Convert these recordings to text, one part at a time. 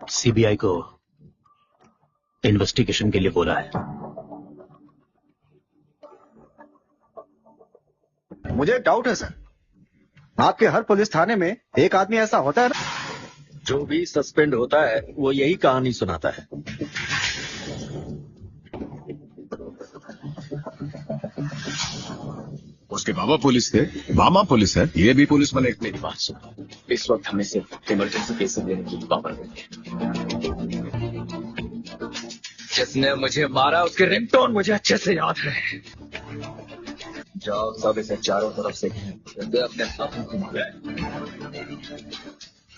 CBI को investigation के लिए बोला है। मुझे एक डाउट है सर, आपके हर पुलिस थाने में एक आदमी ऐसा होता है ना? जो भी सस्पेंड होता है वो यही कहानी सुनाता है। उसके बाबा पुलिस थे, मामा पुलिस है, ये भी पुलिस वाले। मेरी बात सुनो, इस वक्त हमें सिर्फ इमरजेंसी केस लेने की पावर है। जिसने मुझे मारा उसके रिंगटोन मुझे अच्छे से याद है। जाओ सब इसे चारों तरफ से अपने हाथों को मारे।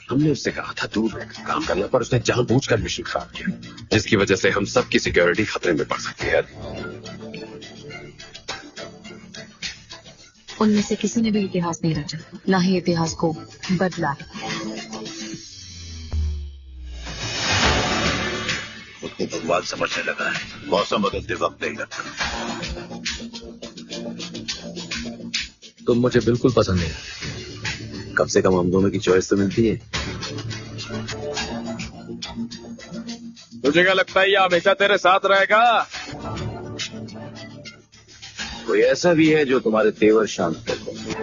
हमने उससे कहा था दूर रहकर काम करना, पर उसने जानबूझकर मिशन खराब किया, जिसकी वजह से हम सबकी सिक्योरिटी खतरे में पड़ सकती है। उनमें से किसी ने भी इतिहास नहीं रचा, ना ही इतिहास को बदला है। उसको भगवान समझने लगा है, मौसम बदलते वक्त नहीं लगता। तुम मुझे बिल्कुल पसंद नहीं। कम से कम हम दोनों की चॉइस तो मिलती है। तुझे क्या लगता है ये हमेशा तेरे साथ रहेगा? कोई ऐसा भी है जो तुम्हारे तेवर शांत कर दे।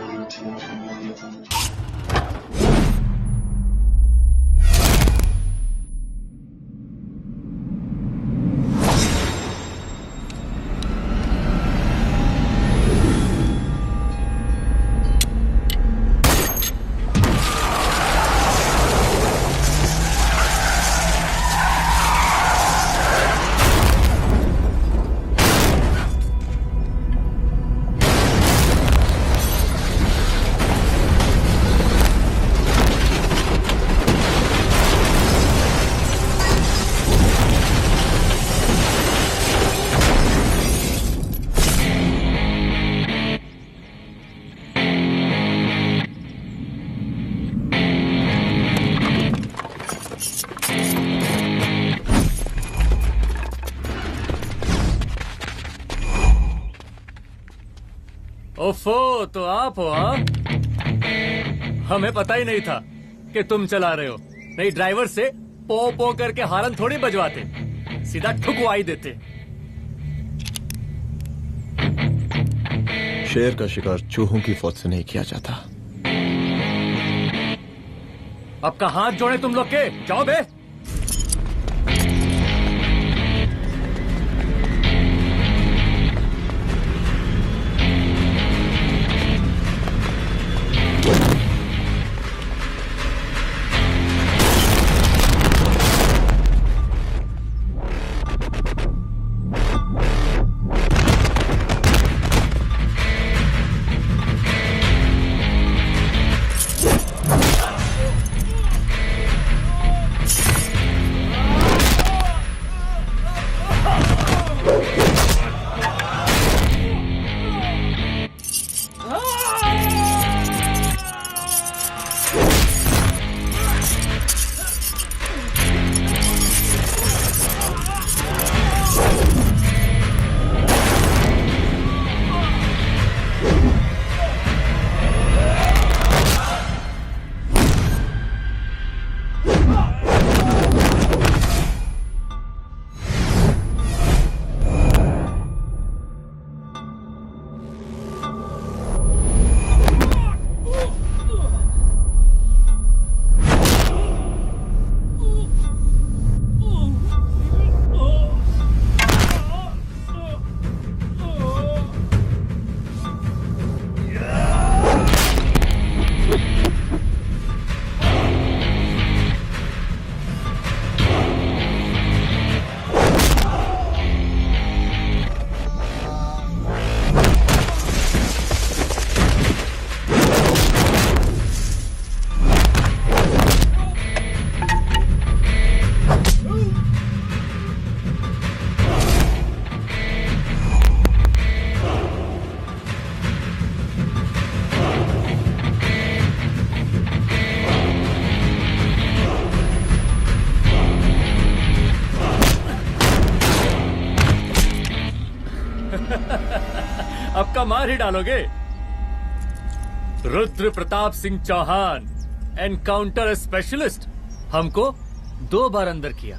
ओफो, तो आप हो? हाँ, हमें पता ही नहीं था कि तुम चला रहे हो। नहीं, ड्राइवर से पो पो करके हारन थोड़ी बजवाते, सीधा ठुकवाई देते। शेर का शिकार चूहों की फौज से नहीं किया जाता। अब का हाथ जोड़े तुम लोग के, जाओ बे। अब का मार ही डालोगे? रुद्र प्रताप सिंह चौहान, एनकाउंटर स्पेशलिस्ट, हमको 2 बार अंदर किया,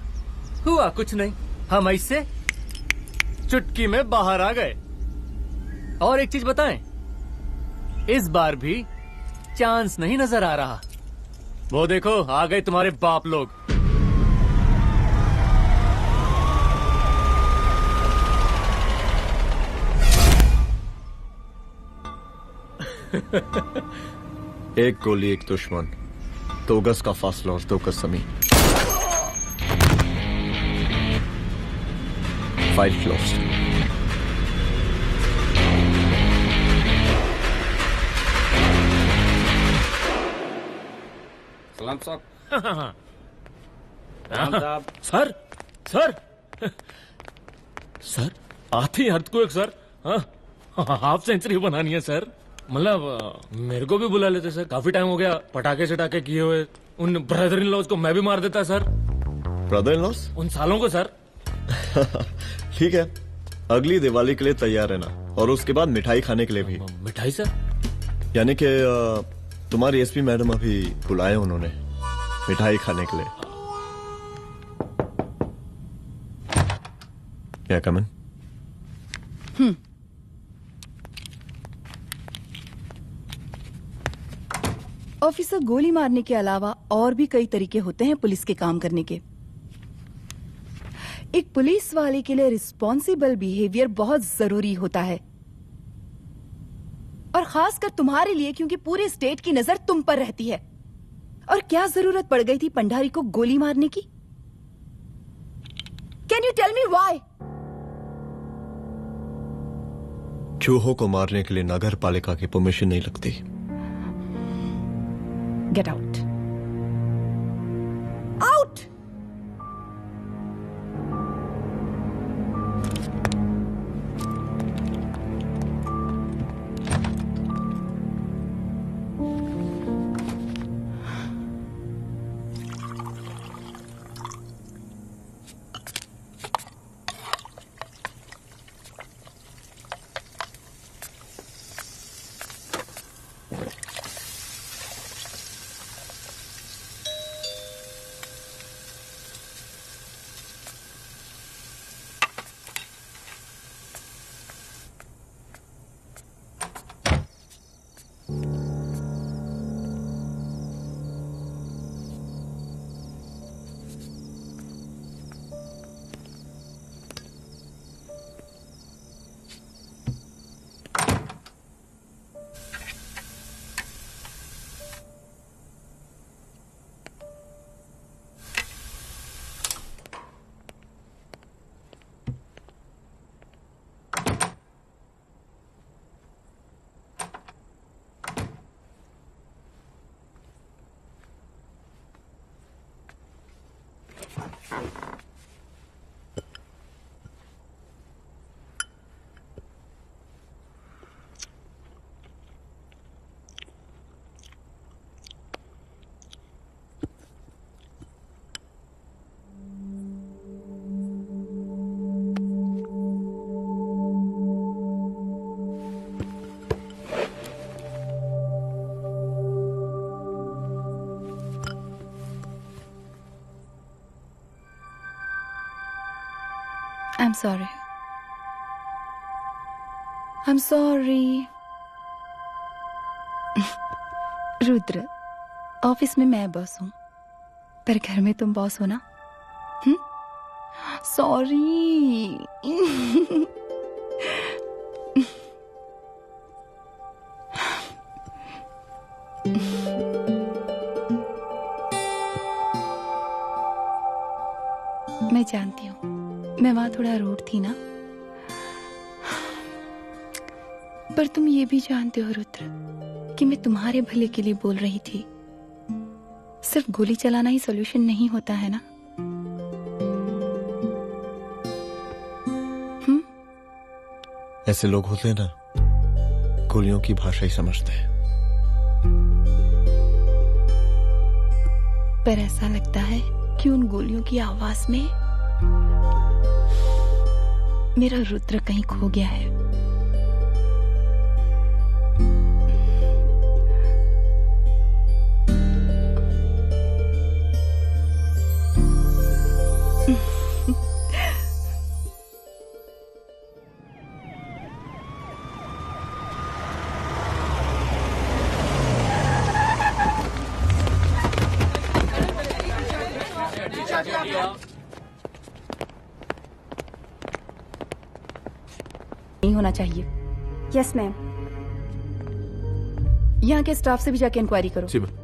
हुआ कुछ नहीं। हम ऐसे चुटकी में बाहर आ गए। और एक चीज बताएं, इस बार भी चांस नहीं नजर आ रहा। वो देखो, आ गए तुम्हारे बाप लोग। एक गोली एक दुश्मन, 2 गज का फासला और 2 गज जमीन। File closed. सलाम साहब। सर सर सर आती अर्थक्वेक सर। हाफ सेंचुरी बनानी है सर। मतलब मेरे को भी बुला लेते सर, काफी टाइम हो गया पटाखे सटाखे किए हुए। उन ब्रदर इन लॉज को मैं भी मार देता सर। Brother in loss? उन सालों को सर। ठीक है, अगली दिवाली के लिए तैयार रहना, और उसके बाद मिठाई खाने के लिए भी। मिठाई सर? यानी कि तुम्हारी एसपी मैडम अभी बुलाए उन्होंने मिठाई खाने के लिए। क्या कमन? ऑफिसर, गोली मारने के अलावा और भी कई तरीके होते हैं पुलिस के काम करने के। एक पुलिस वाले के लिए रिस्पॉन्सिबल बिहेवियर बहुत जरूरी होता है, और खासकर तुम्हारे लिए, क्योंकि पूरे स्टेट की नजर तुम पर रहती है। और क्या जरूरत पड़ गई थी पंडारी को गोली मारने की? Can you tell me why? चूहों को मारने के लिए नगर पालिका की परमिशन नहीं लगती। Get out. Out! I'm sorry. I'm sorry. Rudra, office में मैं बॉस हूँ, पर घर में तुम बॉस हो ना? सॉरी। मैं जानती हूँ मैं वहां थोड़ा रूड थी ना, पर तुम ये भी जानते हो रुद्र कि मैं तुम्हारे भले के लिए बोल रही थी। सिर्फ गोली चलाना ही सॉल्यूशन नहीं होता है ना। ऐसे लोग होते हैं ना, गोलियों की भाषा ही समझते हैं। पर ऐसा लगता है कि उन गोलियों की आवाज में मेरा रुद्र कहीं खो गया है। नहीं होना चाहिए। Yes ma'am. यहाँ के स्टाफ से भी जाके इंक्वायरी करो। जी मैम।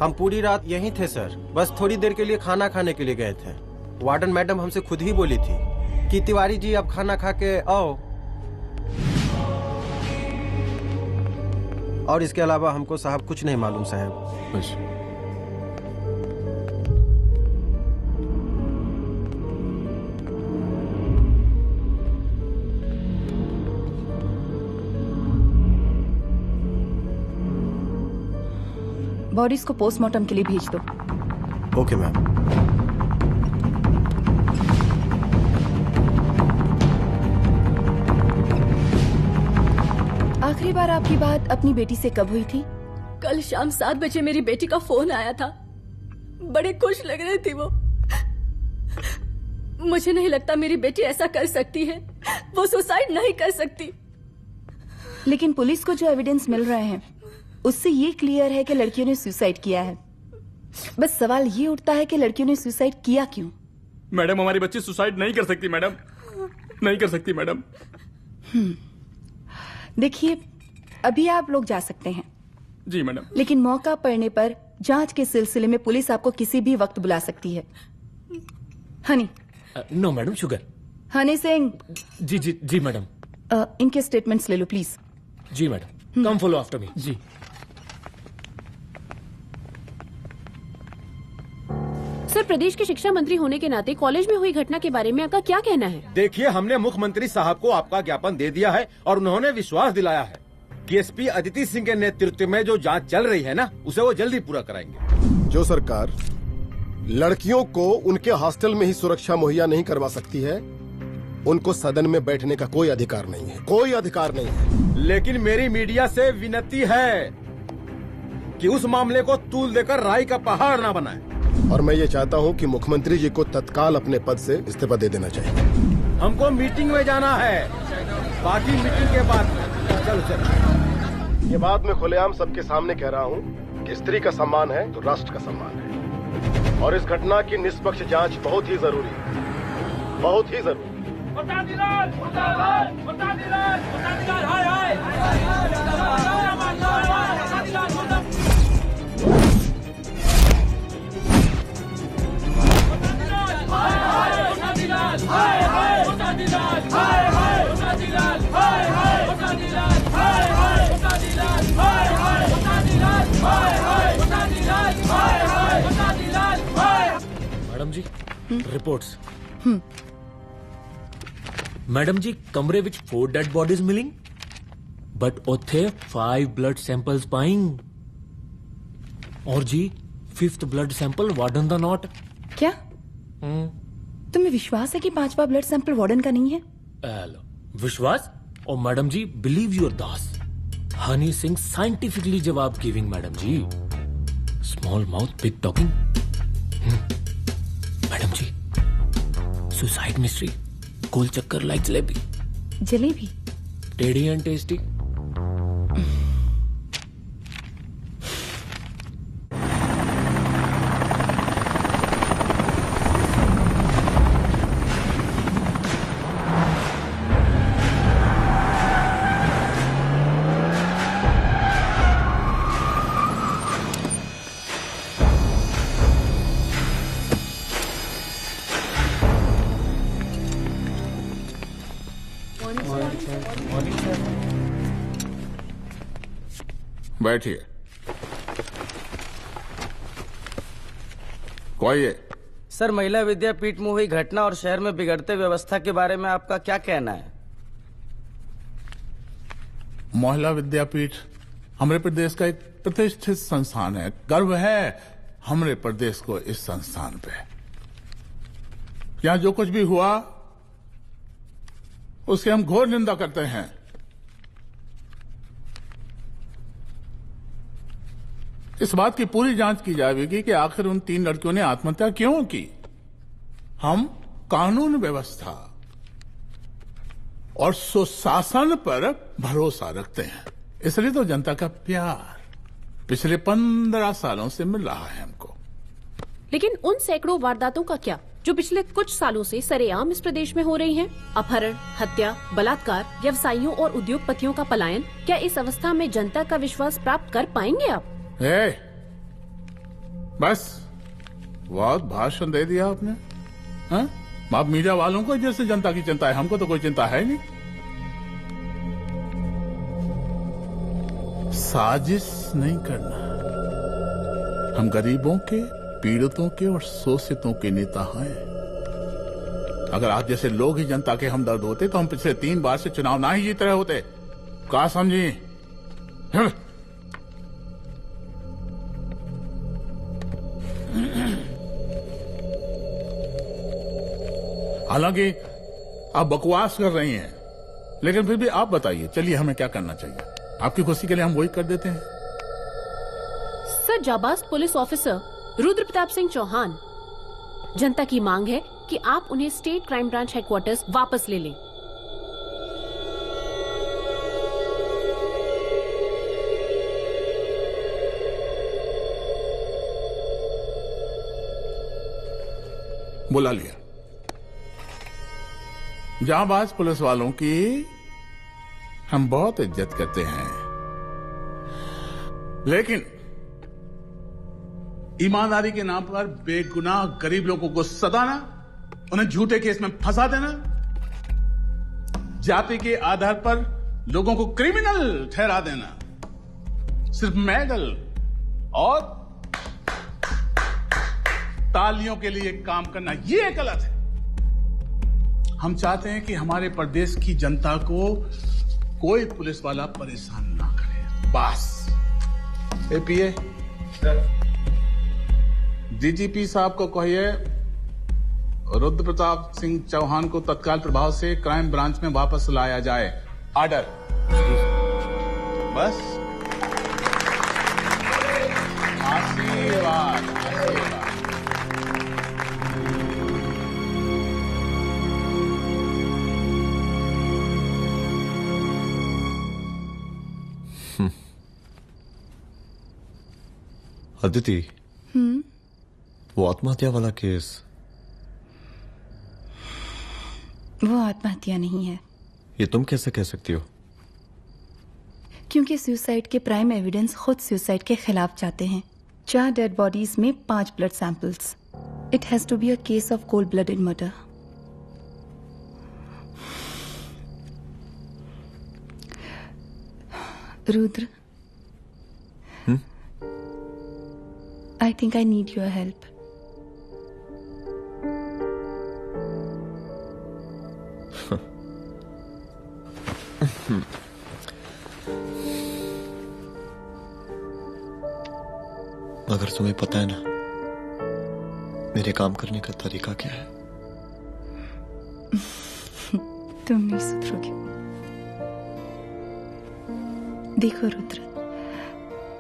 हम पूरी रात यहीं थे सर, बस थोड़ी देर के लिए खाना खाने के लिए गए थे। वार्डन मैडम हमसे खुद ही बोली थी कि तिवारी जी आप खाना खा के आओ, और इसके अलावा हमको साहब कुछ नहीं मालूम साहब। बस बॉडीज को पोस्टमार्टम के लिए भेज दो। Okay ma'am. आखिरी बार आपकी बात अपनी बेटी से कब हुई थी? कल शाम 7 बजे मेरी बेटी का फोन आया था। बड़े खुश लग रही थी वो। मुझे नहीं लगता मेरी बेटी ऐसा कर सकती है। वो सुसाइड नहीं कर सकती। लेकिन पुलिस को जो एविडेंस मिल रहे हैं उससे ये क्लियर है कि लड़कियों ने सुसाइड किया है। बस सवाल ये उठता है कि लड़कियों ने सुसाइड किया क्यों? मैडम हमारी बच्ची सुसाइड नहीं कर सकती मैडम, नहीं कर सकती मैडम। देखिए, अभी आप लोग जा सकते हैं। जी मैडम। लेकिन मौका पड़ने पर जांच के सिलसिले में पुलिस आपको किसी भी वक्त बुला सकती है। Honey. No madam, sugar. Honey Singh. जी जी जी मैडम। इनके स्टेटमेंट्स ले लो प्लीज। जी madam, come follow after me. जी। सर, प्रदेश के शिक्षा मंत्री होने के नाते कॉलेज में हुई घटना के बारे में आपका क्या कहना है? देखिए, हमने मुख्यमंत्री साहब को आपका ज्ञापन दे दिया है और उन्होंने विश्वास दिलाया है कि एसपी अदिति सिंह के नेतृत्व में जो जांच चल रही है ना, उसे वो जल्दी पूरा कराएंगे। जो सरकार लड़कियों को उनके हॉस्टल में ही सुरक्षा मुहैया नहीं करवा सकती है, उनको सदन में बैठने का कोई अधिकार नहीं है, कोई अधिकार नहीं है। लेकिन मेरी मीडिया से विनती है कि उस मामले को तूल देकर राई का पहाड़ ना बनाए। और मैं ये चाहता हूँ कि मुख्यमंत्री जी को तत्काल अपने पद से इस्तीफा दे देना चाहिए। हमको मीटिंग में जाना है, बाकी मीटिंग के बाद चलो चलो। ये बात मैं खुलेआम सबके सामने कह रहा हूँ कि स्त्री का सम्मान है तो राष्ट्र का सम्मान है, और इस घटना की निष्पक्ष जांच बहुत ही जरूरी है, बहुत ही जरूरी। मैडम जी, रिपोर्ट्स। मैडम जी, कमरे विच 4 डेड बॉडीज मिलिंग, बट उथे 5 ब्लड सैंपल्स पाइंग। और जी 5th ब्लड सैंपल वार्डन दा नॉट। क्या तुम्हें विश्वास है कि 5वां ब्लड सैंपल वार्डन का नहीं है? विश्वास? और मैडम जी, बिलीव योर दास। हनी सिंह साइंटिफिकली जवाब गिविंग मैडम जी। Small mouth big talking. Madam जी, सुसाइड मिस्ट्री, गोल चक्कर लाइक जलेबी। जलेबी टेढ़ी एंड टेस्टी। बैठिए। कहिए। सर, महिला विद्यापीठ में हुई घटना और शहर में बिगड़ते व्यवस्था के बारे में आपका क्या कहना है? महिला विद्यापीठ हमारे प्रदेश का एक प्रतिष्ठित संस्थान है। गर्व है हमारे प्रदेश को इस संस्थान पे। यहाँ जो कुछ भी हुआ उसकी हम घोर निंदा करते हैं। इस बात की पूरी जांच की जाएगी कि आखिर उन 3 लड़कियों ने आत्महत्या क्यों की। हम कानून व्यवस्था और सुशासन पर भरोसा रखते हैं, इसलिए तो जनता का प्यार पिछले 15 सालों से मिल रहा है हमको। लेकिन उन सैकड़ों वारदातों का क्या जो पिछले कुछ सालों से सरेआम इस प्रदेश में हो रही हैं? अपहरण, हत्या, बलात्कार, व्यवसायियों और उद्योगपतियों का पलायन। क्या इस अवस्था में जनता का विश्वास प्राप्त कर पाएंगे आप? बस बहुत भाषण दे दिया आपने। हाँ? आप मीडिया वालों को जैसे जनता की चिंता है, हमको तो कोई चिंता है नहीं। साजिश नहीं करना। हम गरीबों के, पीड़ितों के और शोषितों के नेता हैं। अगर आप जैसे लोग ही जनता के हमदर्द होते तो हम पिछले 3 बार से चुनाव ना ही जीत रहे होते। क्या समझी? हालांकि आप बकवास कर रही हैं, लेकिन फिर भी आप बताइए, चलिए हमें क्या करना चाहिए? आपकी खुशी के लिए हम वही कर देते हैं। सर, जाबाज पुलिस ऑफिसर रुद्र प्रताप सिंह चौहान, जनता की मांग है कि आप उन्हें स्टेट क्राइम ब्रांच हेडक्वार्टर्स वापस ले लें। बुला लिया। जाबाज पुलिस वालों की हम बहुत इज्जत करते हैं, लेकिन ईमानदारी के नाम पर बेगुनाह गरीब लोगों को सताना, उन्हें झूठे केस में फंसा देना, जाति के आधार पर लोगों को क्रिमिनल ठहरा देना, सिर्फ मेडल और तालियों के लिए काम करना, ये गलत है। हम चाहते हैं कि हमारे प्रदेश की जनता को कोई पुलिस वाला परेशान ना करे, बस। एपीए डीजीपी साहब को कहिए रुद्र प्रताप सिंह चौहान को तत्काल प्रभाव से क्राइम ब्रांच में वापस लाया जाए। ऑर्डर। बस। आशीर्वाद, आशीर्वाद। अदिति, वो आत्महत्या वाला केस, वो आत्महत्या नहीं है। ये तुम कैसे कह सकती हो? क्योंकि सुसाइड के प्राइम एविडेंस खुद सुसाइड के खिलाफ जाते हैं। 4 डेड बॉडीज में 5 blood samples. It has to be a case of cold blooded murder. Rudra, I think I need your help. मगर तुम्हें पता है ना मेरे काम करने का तरीका क्या है? तुम नहीं सुधरोगे। देखो रुद्र,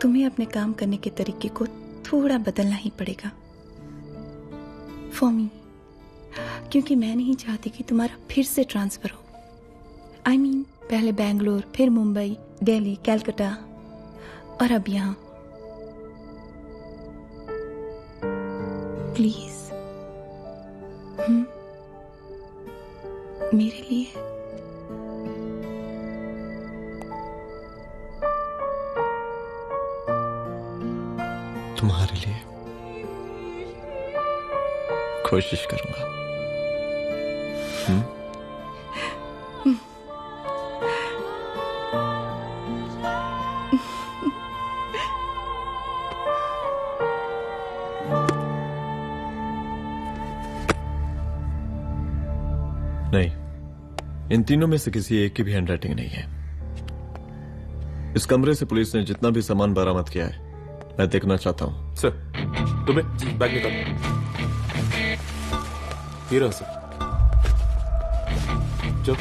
तुम्हें अपने काम करने के तरीके को थोड़ा बदलना ही पड़ेगा फॉर मी, क्योंकि मैं नहीं चाहती कि तुम्हारा फिर से ट्रांसफर हो। I mean, पहले बैंगलोर, फिर मुंबई, दिल्ली, कलकत्ता और अब यहां। प्लीज मेरे लिए। तुम्हारे लिए कोशिश करूंगा। नहीं, इन तीनों में से किसी एक की भी हैंडराइटिंग नहीं है। इस कमरे से पुलिस ने जितना भी सामान बरामद किया है मैं देखना चाहता हूं। सर, तुम्हें बैग निकाल। ये रहा सर। चलो।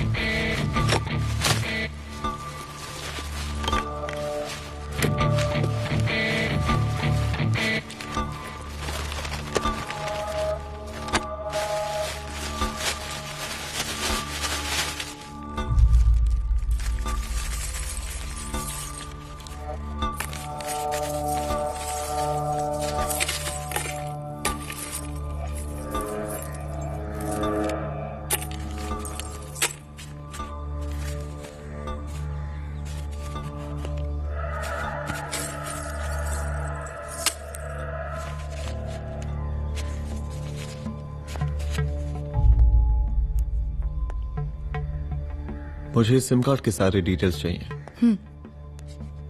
मुझे इस सिम कार्ड के सारे डिटेल्स चाहिए।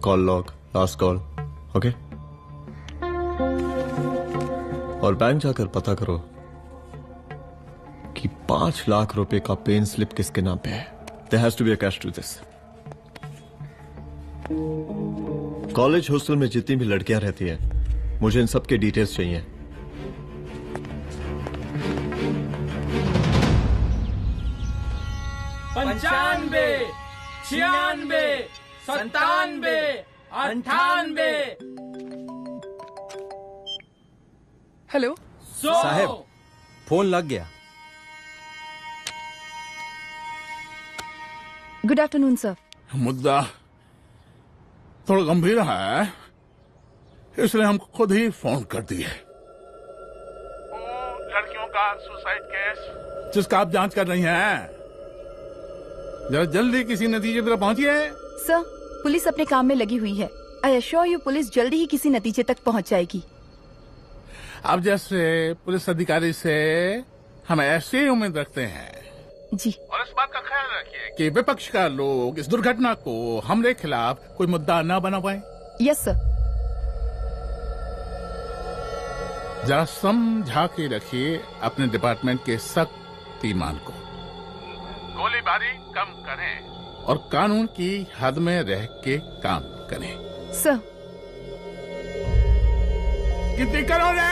Call log, last call, okay? और बैंक जाकर पता करो कि 5 लाख रुपए का पेन स्लिप किसके नाम पे है। There has to be a cash to this. College hostel में जितनी भी लड़कियां रहती हैं, मुझे इन सब के डिटेल्स चाहिए। 95, 96, 97, 98। हेलो 100। साहब, फोन लग गया। Good afternoon sir. मुद्दा थोड़ा गंभीर है, इसलिए हम खुद ही फोन कर दिए। लड़कियों का सुसाइड केस जिसका आप जांच कर रही हैं, जरा जल्दी किसी नतीजे पर पहुंचिए। सर, पुलिस अपने काम में लगी हुई है। आई एश्योर यू पुलिस जल्दी ही किसी नतीजे तक पहुंच जाएगी। आप जैसे पुलिस अधिकारी से हम ऐसी उम्मीद रखते हैं जी। और इस बात का ख्याल रखिए कि विपक्ष का लोग इस दुर्घटना को हमरे खिलाफ कोई मुद्दा न बना पाए। Yes sir. जरा समझा के रखिए अपने डिपार्टमेंट के शक्तिमान को। गोलीबारी कम करें और कानून की हद में रह के काम करें। सर। कितनी करोगे?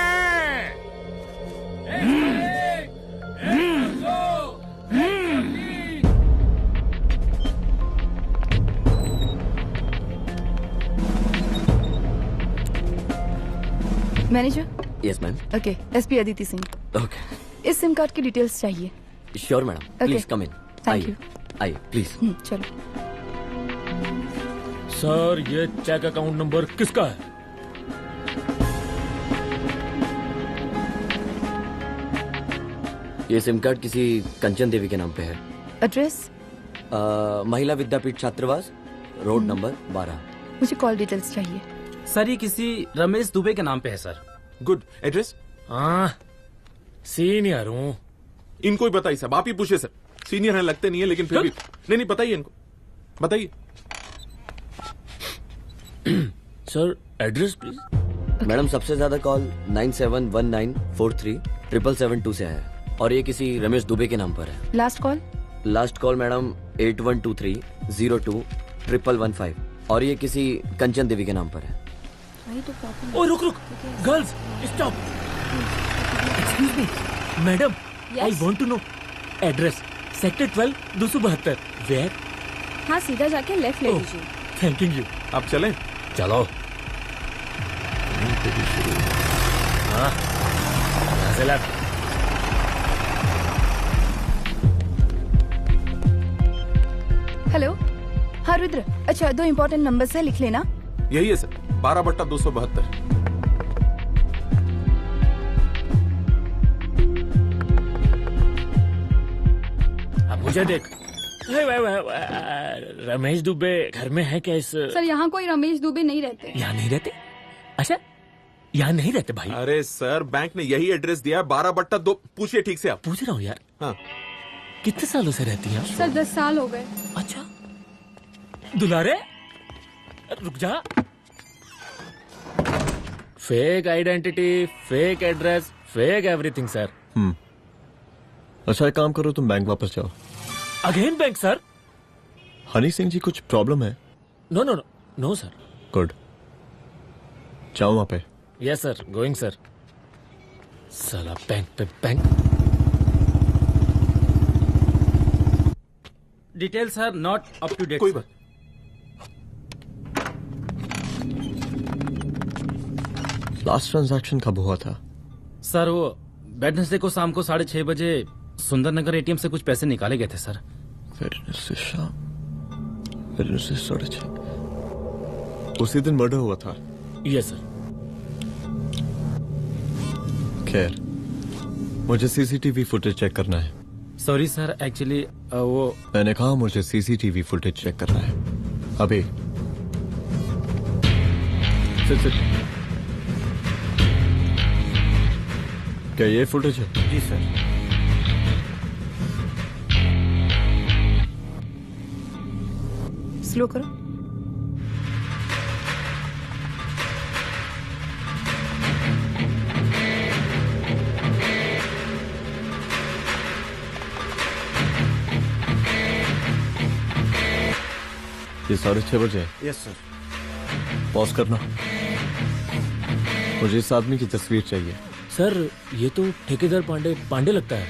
Manager. Yes ma'am. Okay, SP Aditi Singh. Okay. इस सिम कार्ड की डिटेल्स चाहिए। Sure madam, please come in. Thank you. आइए प्लीज। चलो। सर, ये चेक अकाउंट नंबर किसका है? ये सिम कार्ड किसी कंचन देवी के नाम पे है। एड्रेस? महिला विद्यापीठ छात्रावास, रोड नंबर 12। मुझे कॉल डिटेल्स चाहिए। सर, ये किसी रमेश दुबे के नाम पे है सर। गुड। एड्रेस? हाँ, सीनियर हूँ। इनको ही बताइए साहब, आप ही पूछिए सर। सीनियर है लगते नहीं है, लेकिन फिर भी नहीं बताइए इनको, बताइए। Sir, address please. मैडम, सबसे ज्यादा कॉल 9719437772 से है और ये किसी रमेश दुबे के नाम पर है। Last call? Last call madam 8123021115 और ये किसी कंचन देवी के नाम पर है। ओ रुक, girls stop. Excuse me madam, I want to know address. Sector 12 272। Where? हाँ, सीधा जाके लेफ्ट ले लीजिए। Thank you. आप चलें? चलो। हाँ, यहाँ से लेफ्ट। हेलो। हाँ रुद्र, अच्छा 2 इम्पोर्टेंट नंबर्स है, लिख लेना। यही है सर, 12/272। अब मुझे देख। रमेश दुबे घर में है क्या? इस सर, यहाँ कोई रमेश दुबे नहीं रहते। यहाँ नहीं रहते? अच्छा, यहाँ नहीं रहते भाई। अरे सर, बैंक ने यही एड्रेस दिया है, 12/2। पूछिए ठीक से आप। पूछ रहा हूँ यार। हाँ। कितने सालों से रहती हैं? सर 10 साल हो गए। अच्छा। दुलारे रुक जा। Fake identity, fake address, fake everything sir. अच्छा, एक काम करो, तुम बैंक वापस जाओ। Again bank sir? Honey Singh जी, कुछ प्रॉब्लम है? No no no no sir. Good, जाओ वहां पे। Yes sir, going sir. साला बैंक पे bank. Details are not up to date. कोई बात। लास्ट ट्रांजैक्शन कब हुआ था? सर, वो वेडनेसडे को शाम को 6:30 बजे सुंदरनगर एटीएम से कुछ पैसे निकाले गए थे सर। वेडनेसडे शाम, वेडनेसडे 6:30। उसी दिन मर्डर हुआ था? Yes sir. खैर, मुझे सीसीटीवी फुटेज चेक करना है। सॉरी सर, एक्चुअली वो मैंने कहा मुझे सीसीटीवी फुटेज चेक करना है अभी। सिट। क्या ये फुटेज है? जी सर। स्लो करो। ये 6:30 बजे। Yes sir. पॉज करना। मुझे इस आदमी की तस्वीर चाहिए। सर ये तो ठेकेदार पांडे लगता है।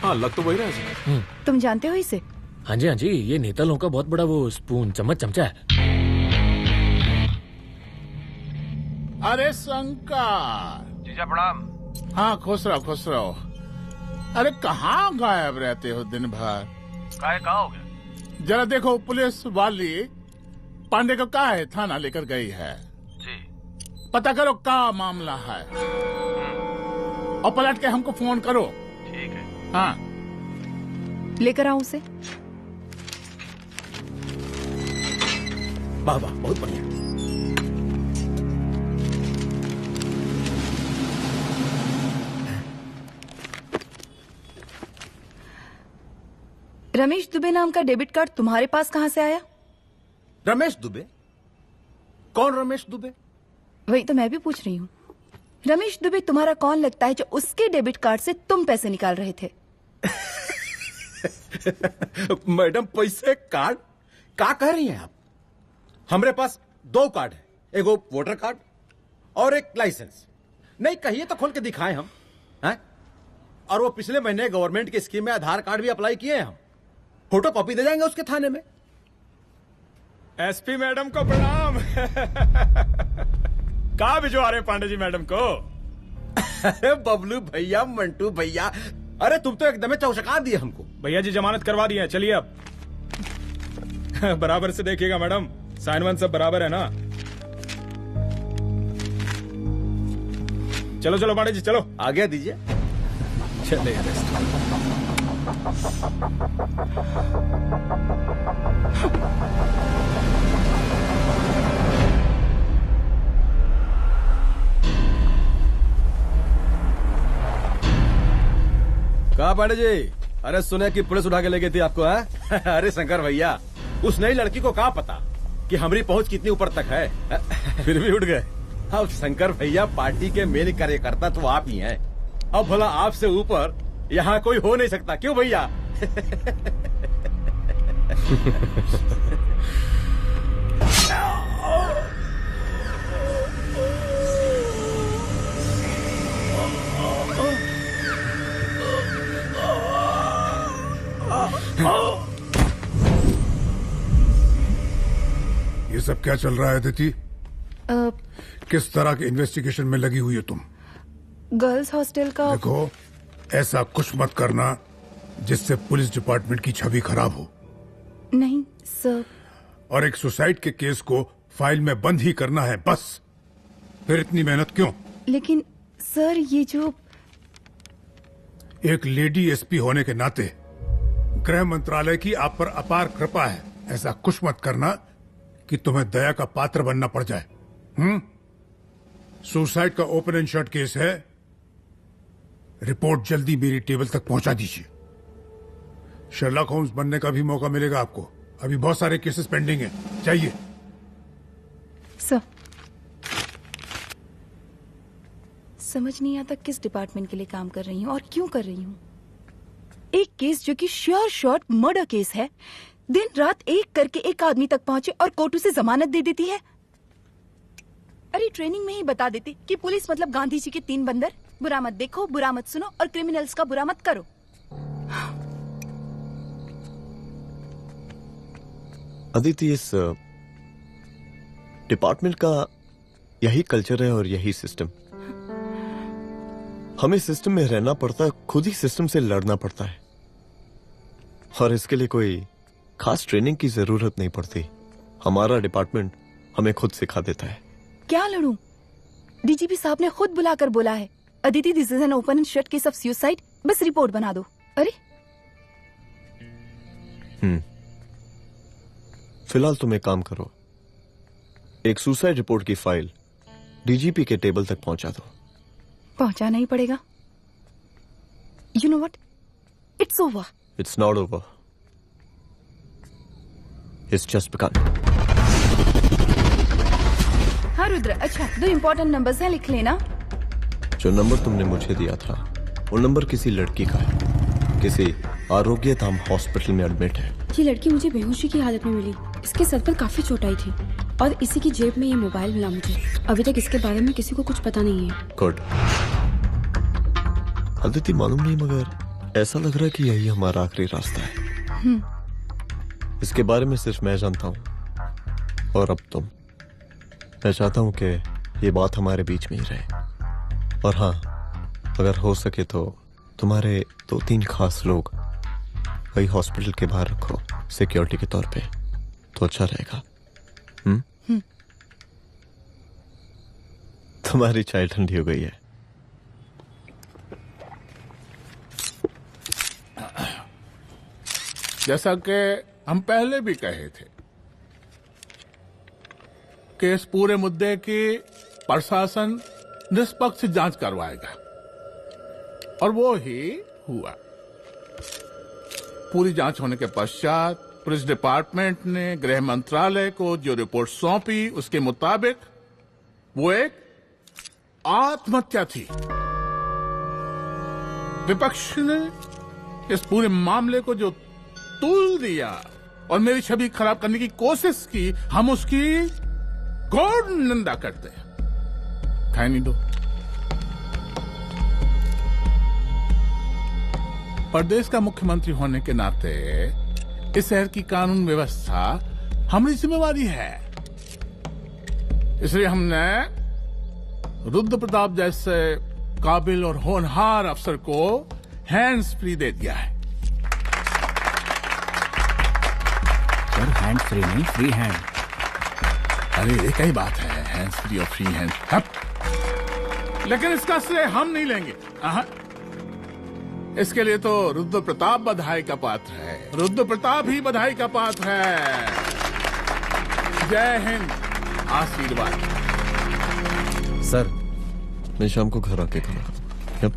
हाँ लग तो वही रहा है सर। तुम जानते हो इसे? हाँ जी ये नेता लोगों का बहुत बड़ा वो स्पून चमचा है। अरे शंकर। जीजा प्रणाम। हाँ खुश रहो। अरे कहाँ गायब रहते हो दिन भर? कहाँ हो गया? जरा देखो पुलिस वाली पांडे को का है थाना लेकर गई है जी। पता करो का मामला है और पलट के हमको फोन करो। ठीक है। हाँ लेकर आओ उसे। वाह वाह बहुत बढ़िया। रमेश दुबे नाम का डेबिट कार्ड तुम्हारे पास कहां से आया? रमेश दुबे? कौन रमेश दुबे? वही तो मैं भी पूछ रही हूँ। रमेश दुबे तुम्हारा कौन लगता है जो उसके डेबिट कार्ड से तुम पैसे निकाल रहे थे? मैडम पैसे कार्ड क्या कह रही हैं आप? हमारे पास 2 कार्ड है, एक वो वोटर कार्ड और एक लाइसेंस। नहीं कहिए तो खोल के दिखाएं हम हैं? और वो पिछले महीने गवर्नमेंट की स्कीम में आधार कार्ड भी अप्लाई किए हैं हम। फोटो कॉपी दे जाएंगे उसके थाने में। एसपी मैडम को प्रणाम। कहाँ भिजवा रहे पांडे जी मैडम को? अरे बबलू भैया, मंटू भैया, अरे तुम तो एकदम चौशका दिए हमको। भैया जी जमानत करवा दी है, चलिए अब। बराबर से देखिएगा मैडम, साइन वन सब बराबर है ना? चलो चलो पांडे जी चलो। आगे दीजिए। चले कहा पांडे जी? अरे सुने कि पुलिस उठा के ले गई थी आपको है? अरे शंकर भैया, उस नई लड़की को क्या पता कि हमारी पहुंच कितनी ऊपर तक है। फिर भी उठ गए। अब शंकर भैया पार्टी के मेन कार्यकर्ता तो आप ही हैं। अब भला आपसे ऊपर यहाँ कोई हो नहीं सकता, क्यों भैया? ये सब क्या चल रहा है अदिति? किस तरह के इन्वेस्टिगेशन में लगी हुई है तुम? गर्ल्स हॉस्टल का। देखो ऐसा कुछ मत करना जिससे पुलिस डिपार्टमेंट की छवि खराब हो। नहीं सर। और एक सुसाइड के केस को फाइल में बंद ही करना है बस। फिर इतनी मेहनत क्यों? लेकिन सर ये जो एक लेडी एसपी होने के नाते गृह मंत्रालय की आप पर अपार कृपा है। ऐसा कुछ मत करना कि तुम्हें दया का पात्र बनना पड़ जाए। सुसाइड का ओपन एंड शट केस है। रिपोर्ट जल्दी मेरी टेबल तक पहुंचा दीजिए। शर्लॉक होम्स बनने का भी मौका मिलेगा आपको। अभी बहुत सारे केसेस पेंडिंग हैं। चाहिए सर। समझ नहीं आता किस डिपार्टमेंट के लिए काम कर रही हूँ और क्यों कर रही हूँ। एक केस जो कि श्योर शॉट मर्डर केस है, दिन रात एक करके एक आदमी तक पहुंचे और कोर्ट उसे जमानत दे देती है। अरे ट्रेनिंग में ही बता देती कि पुलिस मतलब गांधी जी के 3 बंदर। बुरा मत देखो, बुरा मत सुनो और क्रिमिनल्स का बुरा मत करो। अदिति, इस डिपार्टमेंट का यही कल्चर है और यही सिस्टम। हमें सिस्टम में रहना पड़ता है, खुद ही सिस्टम से लड़ना पड़ता है। और इसके लिए कोई खास ट्रेनिंग की जरूरत नहीं पड़ती। हमारा डिपार्टमेंट हमें खुद सिखा देता है। क्या लड़ूं? डीजीपी साहब ने खुद बुलाकर बोला है, Aditi this is an open and shut case of suicide, बस रिपोर्ट बना दो। अरे फिलहाल तुम एक काम करो, एक सुसाइड रिपोर्ट की फाइल डीजीपी के टेबल तक पहुंचा दो। पहुंचाना ही पड़ेगा। You know what, it's over. It's not over. It's just begun. हाँ रुद्र, अच्छा 2 इम्पोर्टेंट नंबर्स हैं, लिख लेना। जो नंबर तुमने मुझे दिया था वो नंबर किसी लड़की का है, किसी आरोग्य धाम हॉस्पिटल में एडमिट है। ये लड़की मुझे बेहोशी की हालत में मिली। इसके सर पर काफी चोट आई थी और इसी की जेब में ये मोबाइल मिला मुझे। अभी तक इसके बारे में किसी को कुछ पता नहीं है। गुड। अदिति मालूम नहीं, मगर ऐसा लग रहा है कि यही हमारा आखिरी रास्ता है। इसके बारे में सिर्फ मैं जानता हूँ और अब तुम। मैं चाहता हूँ कि ये बात हमारे बीच में ही रहे। और हाँ, अगर हो सके तो तुम्हारे 2-3 खास लोग वही हॉस्पिटल के बाहर रखो सिक्योरिटी के तौर पे, तो अच्छा रहेगा। तुम्हारी चाय ठंडी हो गई है। जैसा कि हम पहले भी कहे थे कि इस पूरे मुद्दे की प्रशासन निष्पक्ष जांच करवाएगा, और वो ही हुआ। पूरी जांच होने के पश्चात पुलिस डिपार्टमेंट ने गृह मंत्रालय को जो रिपोर्ट सौंपी उसके मुताबिक वो एक आत्महत्या थी। विपक्ष ने इस पूरे मामले को जो तूल दिया और मेरी छवि खराब करने की कोशिश की, हम उसकी घोर निंदा करते हैं। खाए नहीं दो। प्रदेश का मुख्यमंत्री होने के नाते इस शहर की कानून व्यवस्था हमारी जिम्मेवारी है। इसलिए हमने रुद्र प्रताप जैसे काबिल और होनहार अफसर को हैंड्स फ्री दे दिया है। सर हैंड फ्री नहीं, फ्री हैंड। अरे एक ही बात है, हैंड्स फ्री और फ्री हैंड। लेकिन इसका श्रेय हम नहीं लेंगे। इसके लिए तो रुद्र प्रताप बधाई का पात्र है। रुद्र प्रताप ही बधाई का पात्र है। जय हिंद। आशीर्वाद। सर, मैं शाम को घर आके खाना खाऊंगा। यप।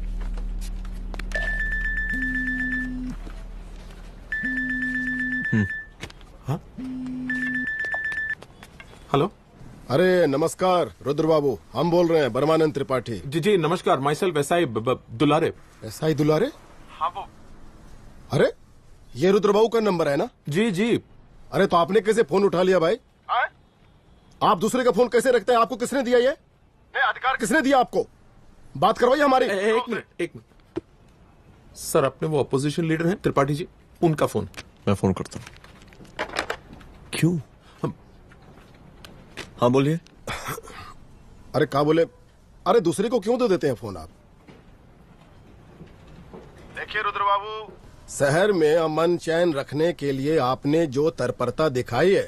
हेलो। अरे नमस्कार रुद्र बाबू, हम बोल रहे हैं परमानंद त्रिपाठी। जी जी नमस्कार। My self SI Dulare. SI दुलारे? हाँ वो। अरे ये रुद्र बाबू का नंबर है ना? जी जी। अरे तो आपने कैसे फोन उठा लिया भाई? आप दूसरे का फोन कैसे रखते हैं? आपको किसने दिया ये अधिकार? किसने दिया आपको? बात करवाइए हमारी। एक मिनट। सर, अपने वो अपोजिशन लीडर हैं त्रिपाठी जी, उनका फोन। मैं फोन करता हूँ। क्यों? हाँ बोलिए। अरे क्या बोले? अरे दूसरे को क्यों दे देते हैं फोन आप? देखिए रुद्र बाबू, शहर में अमन चैन रखने के लिए आपने जो तत्परता दिखाई है।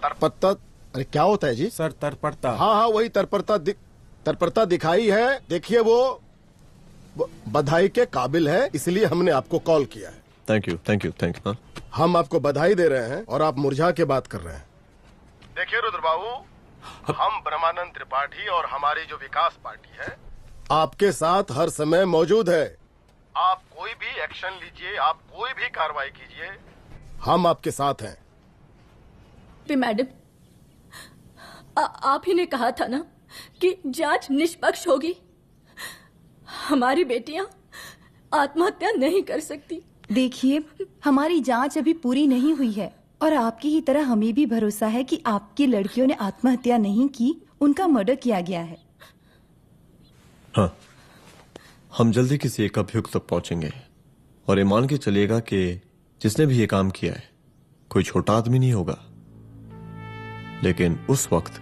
तत्परता? अरे क्या होता है जी? सर तत्परता। हाँ वही तत्परता दिखाई है। देखिए वो बधाई के काबिल है, इसलिए हमने आपको कॉल किया है। Thank you. हम आपको बधाई दे रहे हैं और आप मुरझा के बात कर रहे हैं। देखिए रुद्र बाबू, हम ब्रह्मानंद त्रिपाठी और हमारी जो विकास पार्टी है आपके साथ हर समय मौजूद है। आप कोई भी एक्शन लीजिए, आप कोई भी कार्रवाई कीजिए, हम आपके साथ हैं। मैडम, आप ही ने कहा था ना कि जांच निष्पक्ष होगी। हमारी बेटियां आत्महत्या नहीं कर सकती। देखिए, हमारी जांच अभी पूरी नहीं हुई है और आपकी ही तरह हमें भी भरोसा है कि आपकी लड़कियों ने आत्महत्या नहीं की, उनका मर्डर किया गया है। हाँ, हम जल्दी किसी एक अभियुक्त तक पहुंचेंगे और ये मान के चलिएगा कि जिसने भी ये काम किया है कोई छोटा आदमी नहीं होगा। लेकिन उस वक्त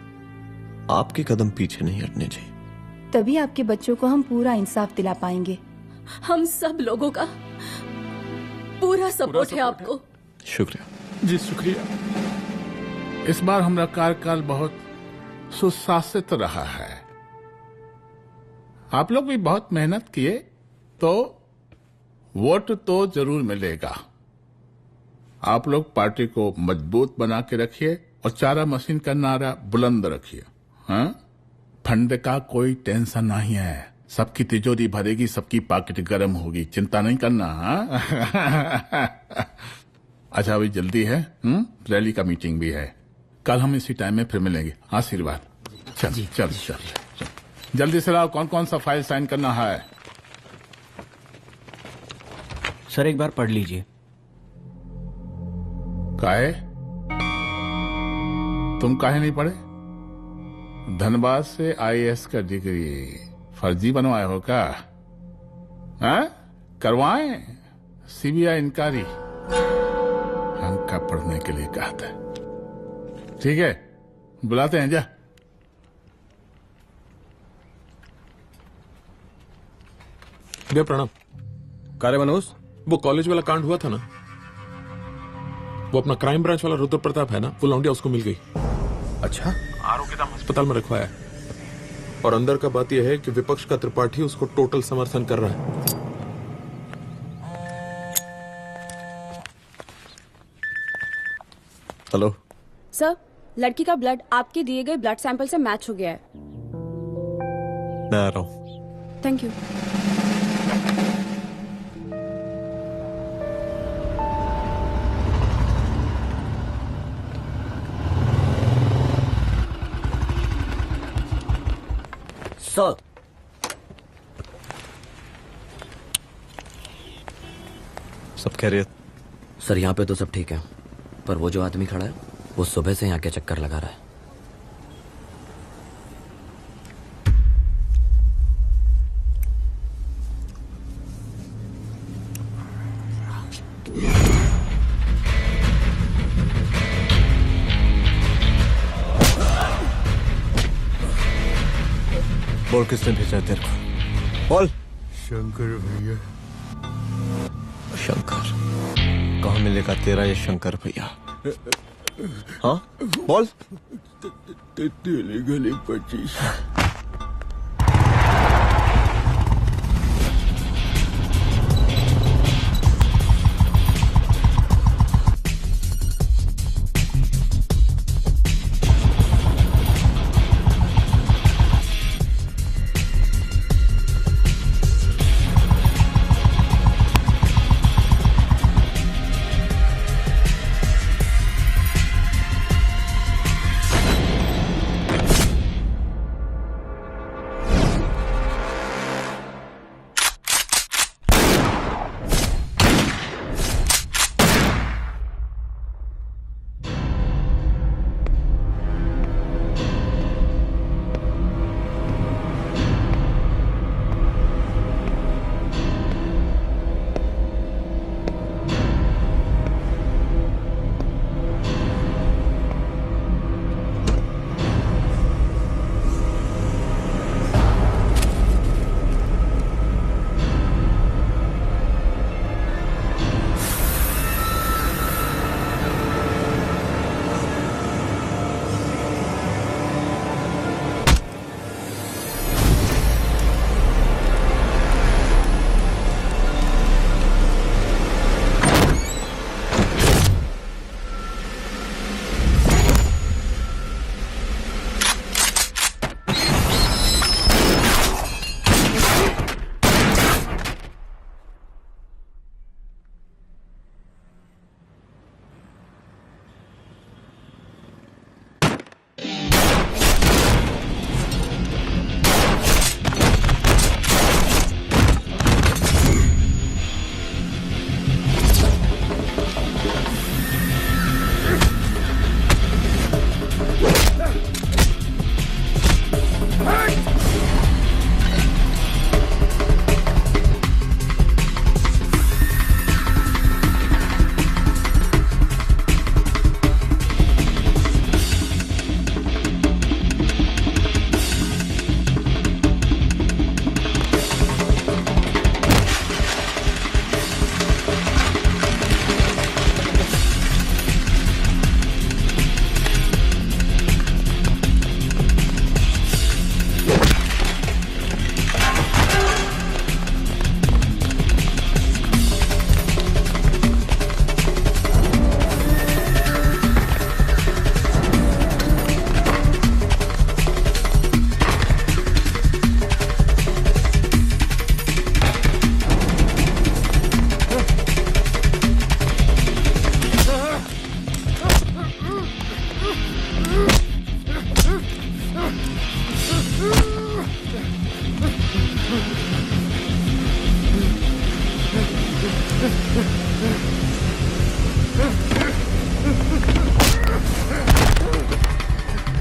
आपके कदम पीछे नहीं हटने चाहिए। तभी आपके बच्चों को हम पूरा इंसाफ दिला पाएंगे। हम सब लोगों का पूरा सपोर्ट है आपको। शुक्रिया जी, शुक्रिया। इस बार हमारा कार्यकाल बहुत सुशासित रहा है। आप लोग भी बहुत मेहनत किए तो वोट तो जरूर मिलेगा। आप लोग पार्टी को मजबूत बना के रखिए और चारा मशीन का नारा बुलंद रखिए। हाँ, फंड का कोई टेंशन नहीं है। सबकी तिजोरी भरेगी, सबकी पॉकेट गर्म होगी, चिंता नहीं करना। हाँ? अच्छा अभी जल्दी है, रैली का मीटिंग भी है। कल हम इसी टाइम में फिर मिलेंगे। आशीर्वाद। चल चल चल जल्दी से लाओ, कौन कौन सा फाइल साइन करना है। सर एक बार पढ़ लीजिए। काहे? तुम काहे नहीं पढ़े? धनबाद से आईएएस का डिग्री फर्जी बनवाए हो क्या? हाँ? करवाएं सीबीआई इंक्वायरी। हमका पढ़ने के लिए कहा था। ठीक है, बुलाते हैं जा। भैया प्रणाम। कार्य मनोज, वो कॉलेज वाला कांड हुआ था ना, वो अपना क्राइम ब्रांच वाला रुद्र प्रताप है ना, वो लौंडिया उसको मिल गई। अच्छा? आरोपी दाम अस्पताल में रखवाया है। और अंदर का बात यह है कि विपक्ष का त्रिपाठी उसको टोटल समर्थन कर रहा है। हेलो सर, लड़की का ब्लड आपके दिए गए ब्लड सैंपल से मैच हो गया है। मैं आ रहा हूँ। Thank you. सर, सब खैरियत? सर यहाँ पे तो सब ठीक है, पर वो जो आदमी खड़ा है वो सुबह से यहाँ के चक्कर लगा रहा है। बोल किसने भेजा है तेरे को? बोल। शंकर भैया। शंकर? कहाँ मिलेगा तेरा ये शंकर भैया? हाँ बोल। तेली गली 25।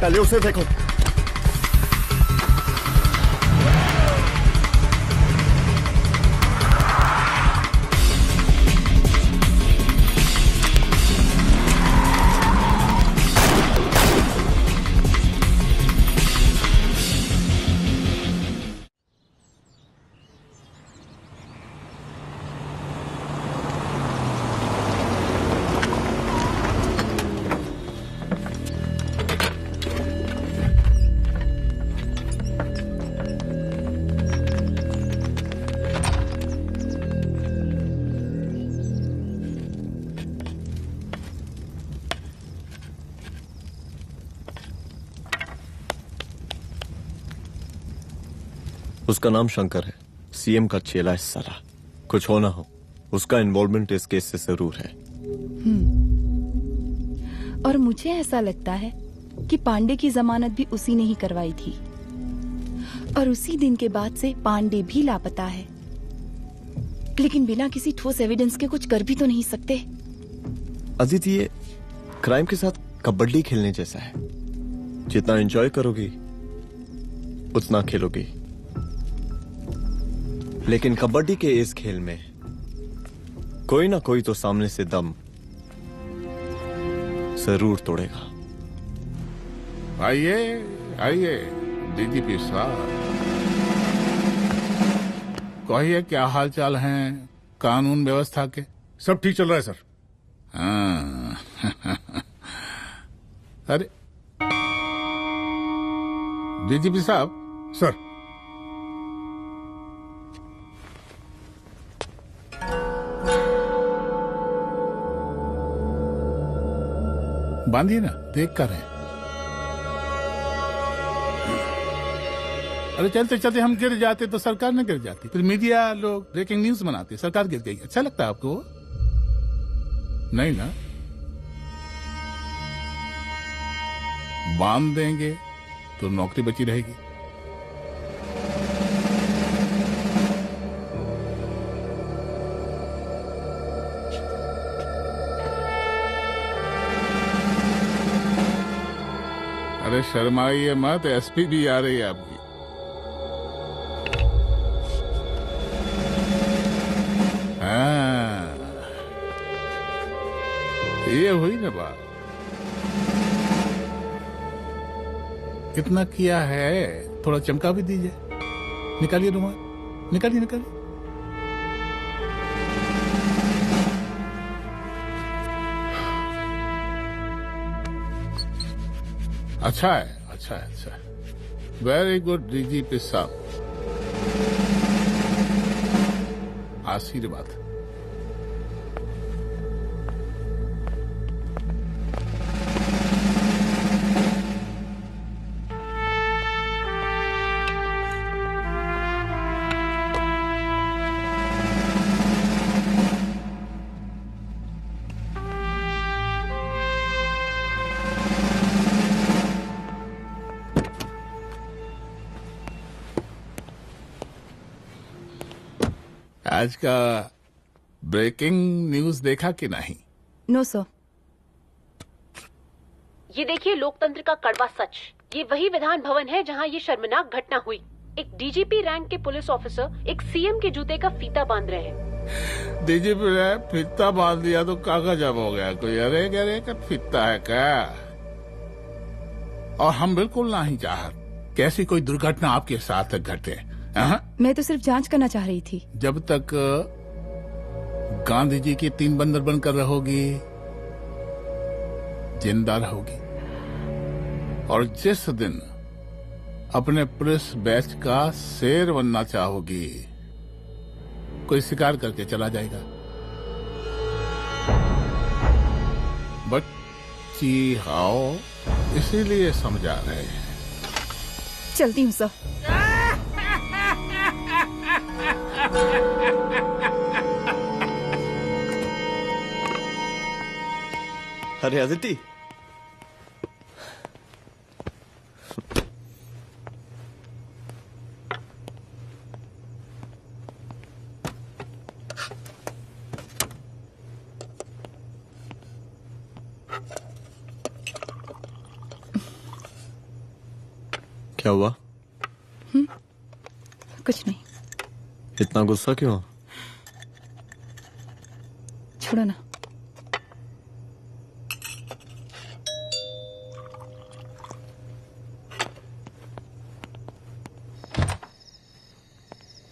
पहले उसे देखो। उसका नाम शंकर है, सीएम का चेला है साला। कुछ हो ना हो, उसका इन्वॉल्वमेंट इस केस से जरूर है। और मुझे ऐसा लगता है कि पांडे की जमानत भी उसी ने ही करवाई थी, और उसी दिन के बाद से पांडे भी लापता है। लेकिन बिना किसी ठोस एविडेंस के कुछ कर भी तो नहीं सकते। अदिति, ये क्राइम के साथ कबड्डी खेलने जैसा है। जितना एंजॉय करोगी उतना खेलोगी, लेकिन कबड्डी के इस खेल में कोई ना कोई तो सामने से दम जरूर तोड़ेगा। आइए आइए डीजीपी साहब, कहिए क्या हाल चाल हैं कानून व्यवस्था के? सब ठीक चल रहा है सर। हाँ। अरे डीजीपी साहब। सर। बांधिए ना, देख कर है। अरे चलते चलते हम गिर जाते तो सरकार न गिर जाती, फिर मीडिया लोग ब्रेकिंग न्यूज बनाते, सरकार गिर गई। अच्छा लगता है आपको? नहीं ना? बांध देंगे तो नौकरी बची रहेगी। अरे शर्माइए मत, एसपी भी आ रही है आपकी। हाँ, ये हुई ना बात। कितना किया है, थोड़ा चमका भी दीजिए। निकालिए रुमाल, निकालिए निकालिए। अच्छा है, अच्छा है, अच्छा है। वेरी गुड डीजीपी साहब, आशीर्वाद। आज का ब्रेकिंग न्यूज देखा कि नहीं? No sir. ये देखिए लोकतंत्र का कड़वा सच। ये वही विधान भवन है जहां ये शर्मनाक घटना हुई। एक डीजीपी रैंक के पुलिस ऑफिसर एक सीएम के जूते का फीता बांध रहे हैं। डीजीपी ने फीता बांध दिया तो कागज अब हो गया कोई? अरे अरे का फीता है क्या? और हम बिल्कुल नहीं चाहते कैसी कोई दुर्घटना आपके साथ घटे। मैं तो सिर्फ जांच करना चाह रही थी। जब तक गांधी जी की 3 बंदर बनकर रहोगी, जिंदा रहोगी। और जिस दिन अपने पुलिस बैच का शेर बनना चाहोगी, कोई शिकार करके चला जाएगा। बच्ची हाओ, इसीलिए समझा रहे हैं। चलती हूँ सर। अरे अदिति, क्या हुआ? कुछ नहीं। इतना गुस्सा क्यों? छोड़ो ना।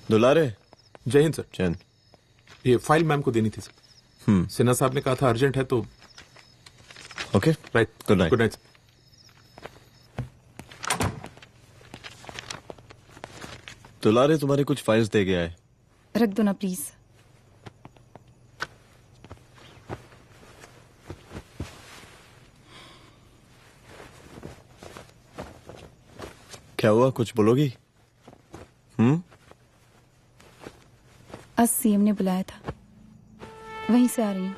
दुलारे। जय हिंद सर। जय हिंद। ये फाइल मैम को देनी थी सर। सिन्हा साहब ने कहा था अर्जेंट है तो। Okay right. Good night. Good night. दुलारे तुम्हारे कुछ फाइल्स दे गया है। रख दो ना प्लीज। क्या हुआ, कुछ बोलोगी? आज सीएम ने बुलाया था, वहीं से आ रही हूँ।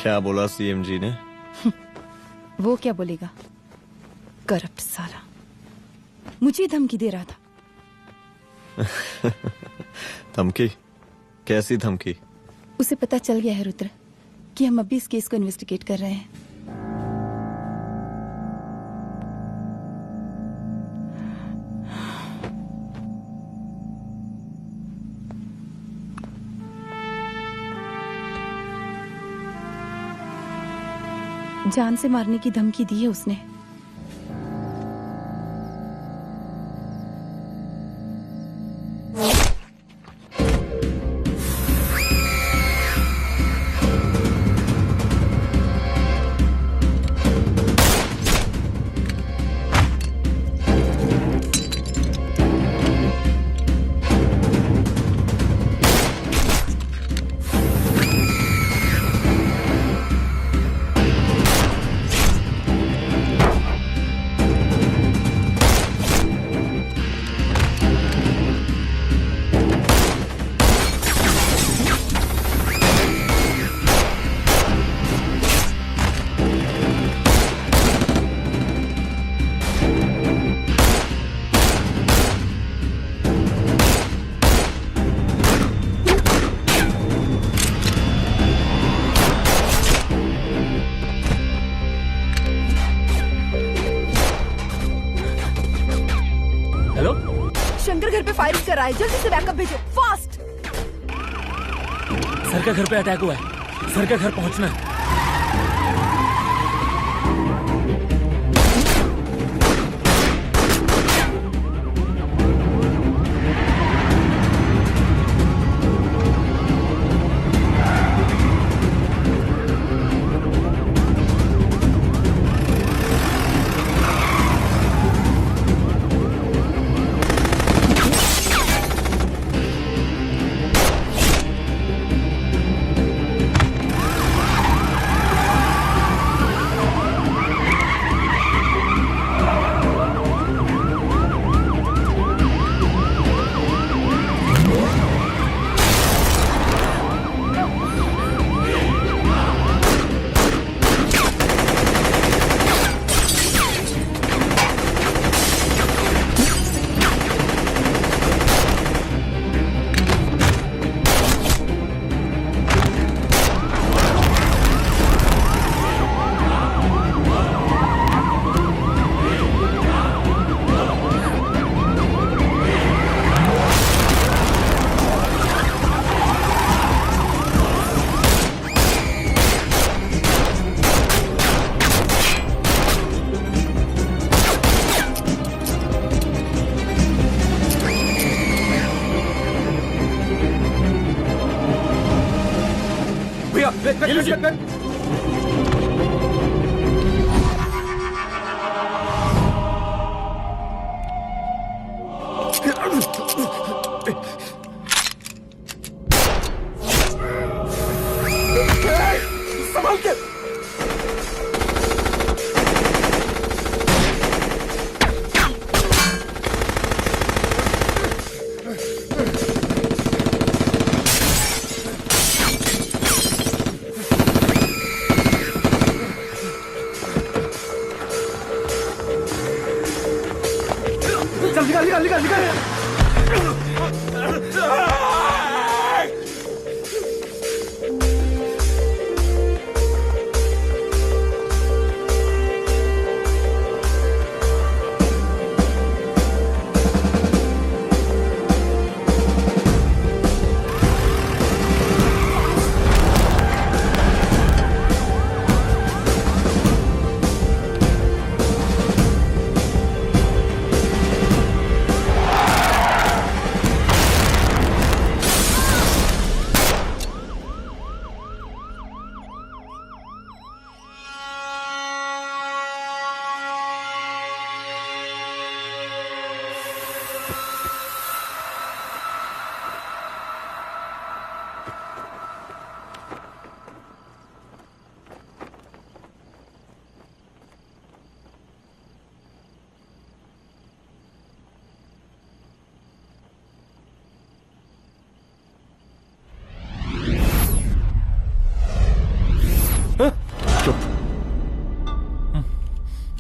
क्या बोला सीएम जी ने? वो क्या बोलेगा, करप्ट साला, मुझे धमकी दे रहा था। धमकी? कैसी धमकी? उसे पता चल गया है रुद्र कि हम अभी इस केस को इन्वेस्टिगेट कर रहे हैं। जान से मारने की धमकी दी है उसने। जल्दी से बैकअप भेजो, फास्ट। सर का घर पे अटैक हुआ है, सर का घर पहुंचना है।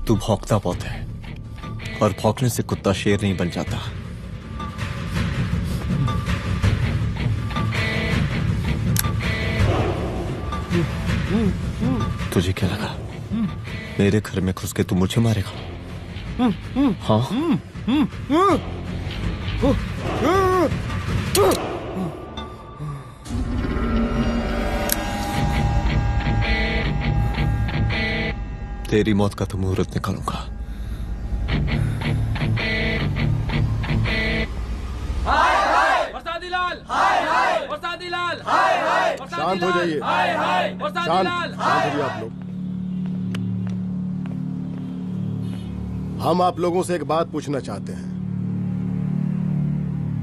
तू भौंकता बहुत है, और भौंकने से कुत्ता शेर नहीं बन जाता। तुझे क्या लगा मेरे घर में घुस के तू मुझे मारेगा? हाँ? तेरी मौत का तो मुहूर्त निकालूंगा। शांत हो जाइए, शांत हो जाइए आप लोग। हम आप लोगों से एक बात पूछना चाहते हैं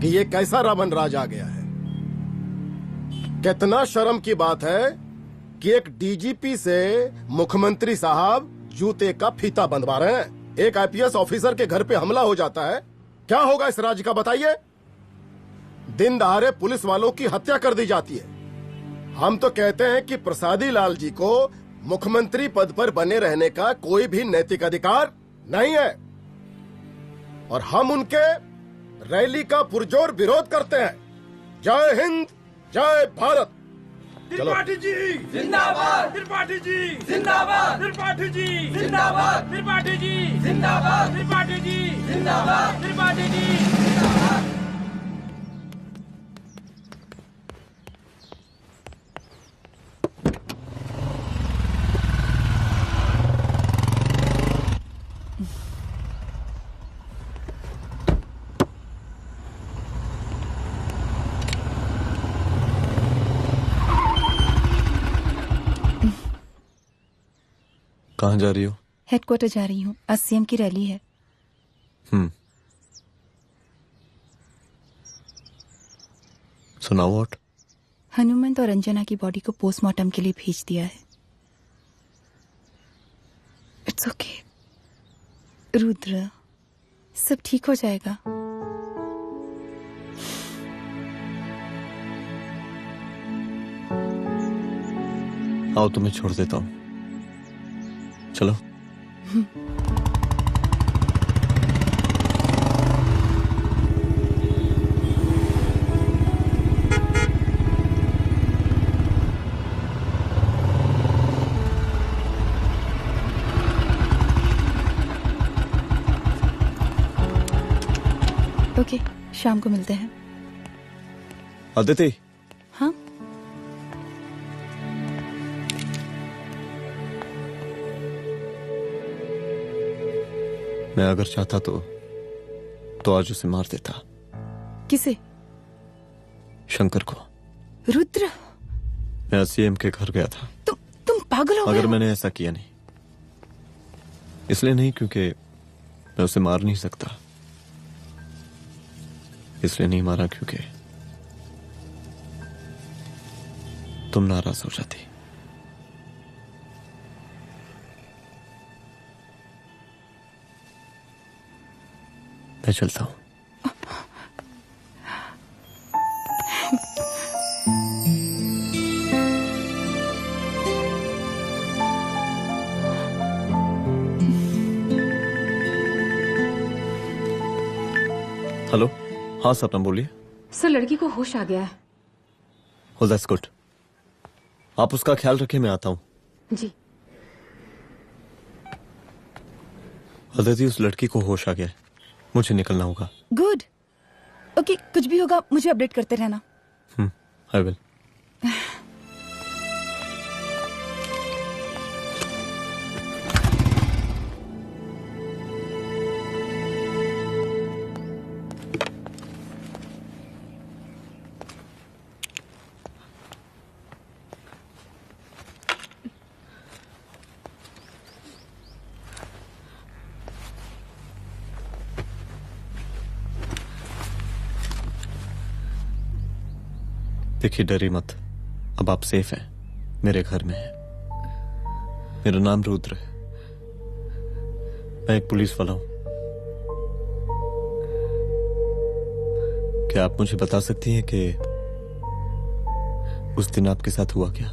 कि ये कैसा रावण राज आ गया है। कितना शर्म की बात है कि एक डीजीपी से मुख्यमंत्री साहब जूते का फीता बंधवा रहे हैं। एक आईपीएस ऑफिसर के घर पे हमला हो जाता है, क्या होगा इस राज्य का बताइए? दिन दहाड़े पुलिस वालों की हत्या कर दी जाती है। हम तो कहते हैं कि प्रसादी लाल जी को मुख्यमंत्री पद पर बने रहने का कोई भी नैतिक अधिकार नहीं है, और हम उनके रैली का पुरजोर विरोध करते हैं। जय हिंद, जय भारत। त्रिपाठी जी जिंदाबाद, त्रिपाठी जी जिंदाबाद, त्रिपाठी जी जिंदाबाद, त्रिपाठी जी जिंदाबाद, त्रिपाठी जी जिंदाबाद, त्रिपाठी जी जिंदाबाद। कहाँ जा रही हो? हेडक्वार्टर जा रही हूँ, आज सीएम की रैली है। सुनाओ व्हाट? हनुमंत और अंजना की बॉडी को पोस्टमार्टम के लिए भेज दिया है। इट्स ओके रुद्र, सब ठीक हो जाएगा। आओ तुम्हें छोड़ देता हूँ, चलो। ओके, शाम को मिलते हैं। अदिति। हाँ? मैं अगर चाहता तो आज उसे मार देता। किसे? शंकर को। रुद्र, मैं सीएम के घर गया था। तुम पागल हो गए मगर हो? मैंने ऐसा किया नहीं, इसलिए नहीं क्योंकि मैं उसे मार नहीं सकता, इसलिए नहीं मारा क्योंकि तुम नाराज हो जाती। मैं चलता हूं। हेलो, हाँ सपना बोलिए। सर, लड़की को होश आ गया है। Oh, that's good. आप उसका ख्याल रखिए, मैं आता हूँ। जी। अदिति, उस लड़की को होश आ गया है, मुझे निकलना होगा। गुड। ओके, कुछ भी होगा मुझे अपडेट करते रहना। I will. देखिए, डरी मत, अब आप सेफ हैं, मेरे घर में हैं। मेरा नाम रुद्र है, मैं एक पुलिस वाला हूं। क्या आप मुझे बता सकती हैं कि उस दिन आपके साथ हुआ क्या?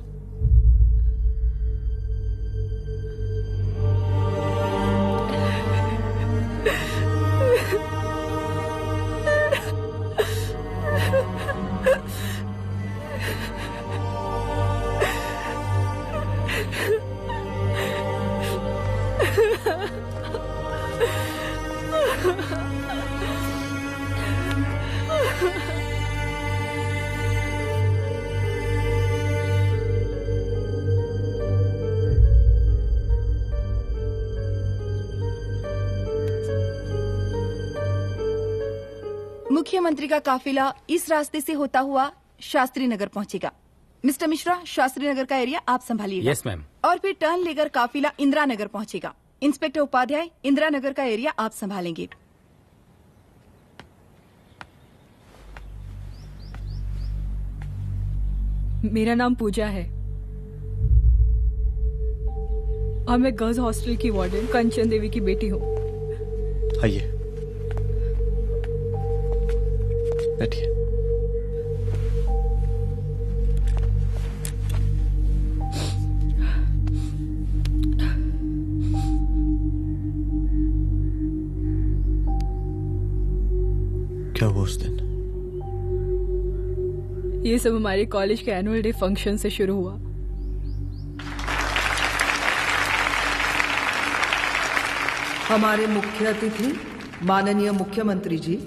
मुख्यमंत्री का काफिला इस रास्ते से होता हुआ शास्त्री नगर पहुंचेगा। मिस्टर मिश्रा, शास्त्री नगर का एरिया आप संभालिएगा। Yes ma'am. और फिर टर्न लेकर काफिला इंदिरा नगर पहुंचेगा। इंस्पेक्टर उपाध्याय, इंदिरा नगर का एरिया आप संभालेंगे। मेरा नाम पूजा है और मैं गर्ल्स हॉस्टल की वार्डन कंचन देवी की बेटी हूँ। आइए, बैठिए। क्या हुआ उस दिन? ये सब हमारे कॉलेज के एनुअल डे फंक्शन से शुरू हुआ। हमारे मुख्य अतिथि माननीय मुख्यमंत्री जी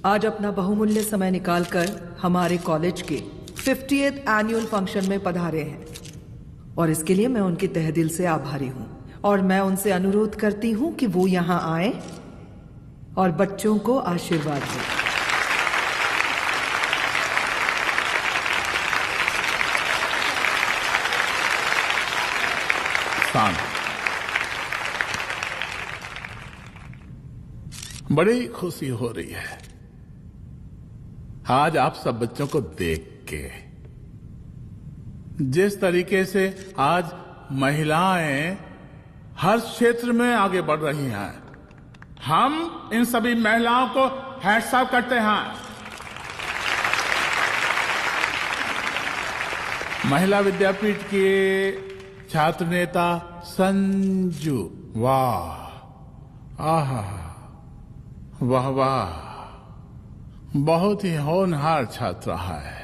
आज अपना बहुमूल्य समय निकालकर हमारे कॉलेज के 50th एनुअल फंक्शन में पधारे हैं और इसके लिए मैं उनके तहे दिल से आभारी हूं और मैं उनसे अनुरोध करती हूं कि वो यहां आए और बच्चों को आशीर्वाद दें। बड़ी खुशी हो रही है आज आप सब बच्चों को देख के। जिस तरीके से आज महिलाएं हर क्षेत्र में आगे बढ़ रही हैं, हम इन सभी महिलाओं को हैट्स ऑफ करते हैं। महिला विद्यापीठ के छात्र नेता संजू, वाह, आहा, वाह वाह, बहुत ही होनहार छात्र है।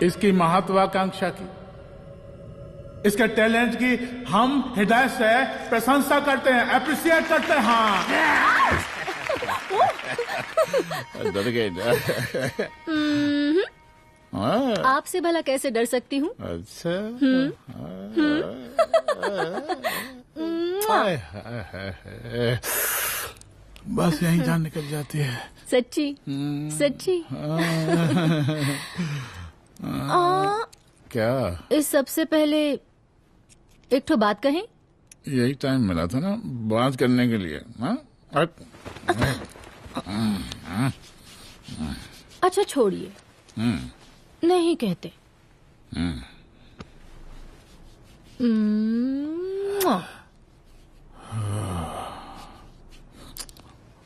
इसकी महत्वाकांक्षा की, इसके टैलेंट की हम हृदय से प्रशंसा करते हैं, अप्रिशिएट करते हैं। डर गए। आपसे भला कैसे डर सकती हूँ? अच्छा। बस यही जान निकल जाती है। सच्ची सच्ची। क्या? इस सबसे पहले एक ठो बात कहें? यही टाइम मिला था ना बात करने के लिए। अच्छा छोड़िए, नहीं कहते।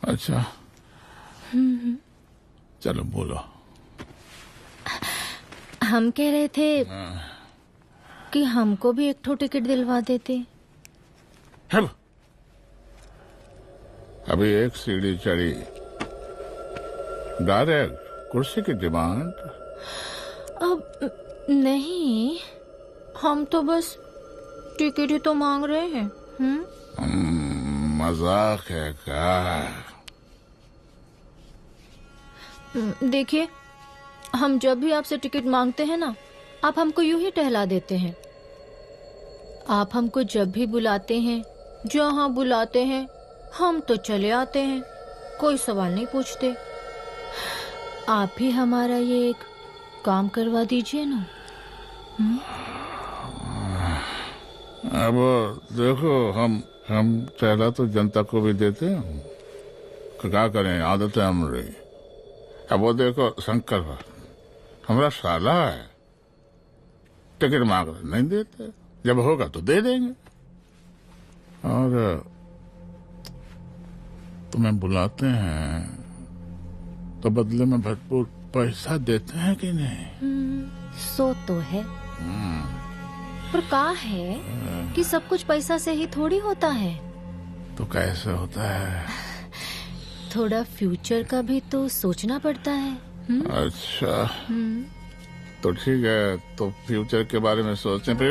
अच्छा चलो बोलो। हम कह रहे थे कि हमको भी एक ठो टिकट दिलवा देते। अभी एक सीढ़ी चढ़ी, डायरेक्ट कुर्सी की डिमांड। अब नहीं, हम तो बस टिकट ही तो मांग रहे हैं। मजाक है क्या? देखिए, हम जब भी आपसे टिकट मांगते हैं ना, आप हमको यूं ही टहला देते हैं। आप हमको जब भी बुलाते हैं, जहाँ बुलाते हैं, हम तो चले आते हैं, कोई सवाल नहीं पूछते। आप भी हमारा ये एक काम करवा दीजिए ना। अब देखो, हम टहला तो जनता को भी देते हैं, क्या करें, आदत है हमारी। अब वो देखो शंकर हमारा साला है, टिकट मांग रहे नहीं देते, जब होगा तो दे देंगे। और तुम्हें बुलाते हैं तो बदले में भरपूर पैसा देते हैं कि नहीं? सो तो है, पर का है कि सब कुछ पैसा से ही थोड़ी होता है। तो कैसे होता है? थोड़ा फ्यूचर का भी तो सोचना पड़ता है। अच्छा तो ठीक है, तो फ्यूचर के बारे में सोचने पे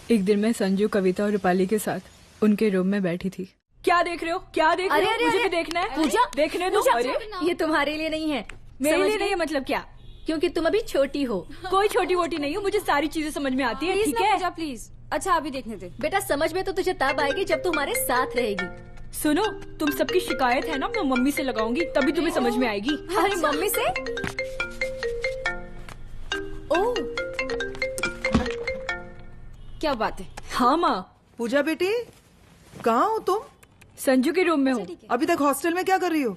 एक दिन मैं संजू, कविता और रूपाली के साथ उनके रूम में बैठी थी क्या देख रहे हो? क्या देख रहे हो? मुझे भी देखना है। पूजा देखने दो। पूजा, अरे ये तुम्हारे लिए नहीं है, मेरे समझ लिए गई? नहीं है मतलब क्या? क्योंकि तुम अभी छोटी हो। कोई छोटी वोटी नहीं हो, मुझे सारी चीजें समझ में आती है। ठीक है पूजा प्लीज। अच्छा अभी देखने दे। बेटा समझ में तो तुझे तब आएगी जब तू हमारे साथ रहेगी। सुनो, तुम सबकी शिकायत है ना, मैं मम्मी से लगाऊंगी, तभी तुम्हें समझ में आएगी। अरे मम्मी से? ओह, क्या बात है। हाँ माँ। पूजा बेटी, कहाँ हो तुम? संजू के रूम में हूँ। अभी तक हॉस्टल में क्या कर रही हो?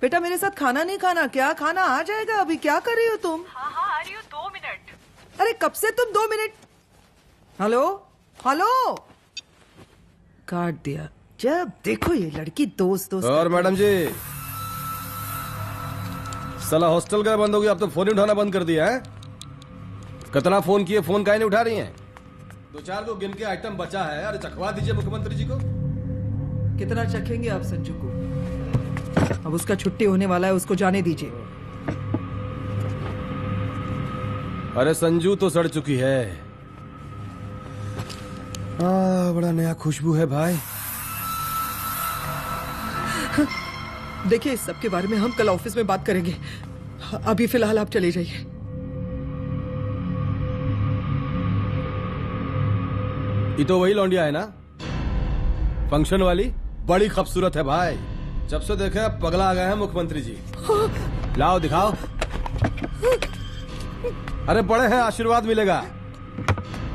बेटा मेरे साथ खाना नहीं खाना क्या? खाना आ जाएगा, अभी क्या कर रही हो तुम? हाँ हाँ आ रही हूँ, 2 मिनट। अरे कब से तुम 2 मिनट? हेलो हेलो, काट दिया। जब देखो ये लड़की दोस्त दोस्त। और मैडम जी, साला हॉस्टल का बंद हो गया, आप तो फोन ही उठाना बंद कर दिया है। कितना फोन किए, फोन काहे नहीं उठा रही हैं? 2-4 को गिन के आइटम बचा है, अरे चखवा दीजिए मुख्यमंत्री जी को। कितना चखेंगे आप संजू को? अब उसका छुट्टी होने वाला है, उसको जाने दीजिए। अरे संजू तो सड़ चुकी है। बड़ा नया खुशबू है भाई। देखिए इस सब के बारे में हम कल ऑफिस में बात करेंगे, अभी फिलहाल आप चले जाइए। ये तो वही लौंडिया है ना, फंक्शन वाली? बड़ी खूबसूरत है भाई, जब से देखे अब पगला आ गए हैं मुख्यमंत्री जी। लाओ दिखाओ। अरे बड़े हैं, आशीर्वाद मिलेगा।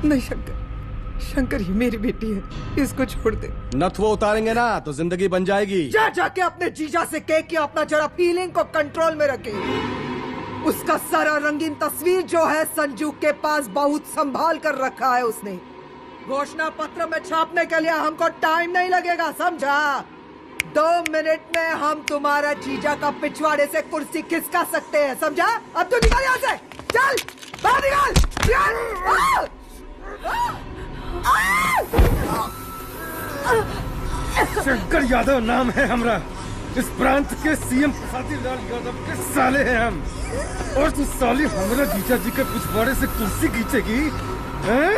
नहीं शंकर, शंकर ये मेरी बेटी है, इसको छोड़ दे। नथ वो उतारेंगे ना तो जिंदगी बन जाएगी। जा जाके अपने जीजा से कह के अपना जरा फीलिंग को कंट्रोल में रखे। उसका सारा रंगीन तस्वीर जो है संजू के पास बहुत संभाल कर रखा है उसने। घोषणा पत्र में छापने के लिए हमको टाइम नहीं लगेगा, समझा? 2 मिनट में हम तुम्हारा जीजा का पिछवाड़े से कुर्सी खिसका सकते हैं, समझा? अब तू निकल यहाँ से, चल बाहर निकल। शंकर यादव नाम है हमरा, इस प्रांत के सीएम प्रसादी लाल यादव के साले हैं हम। और तू साली हमरा जीजा जी के पिछवाड़े से कुर्सी खींचेगी, हैं?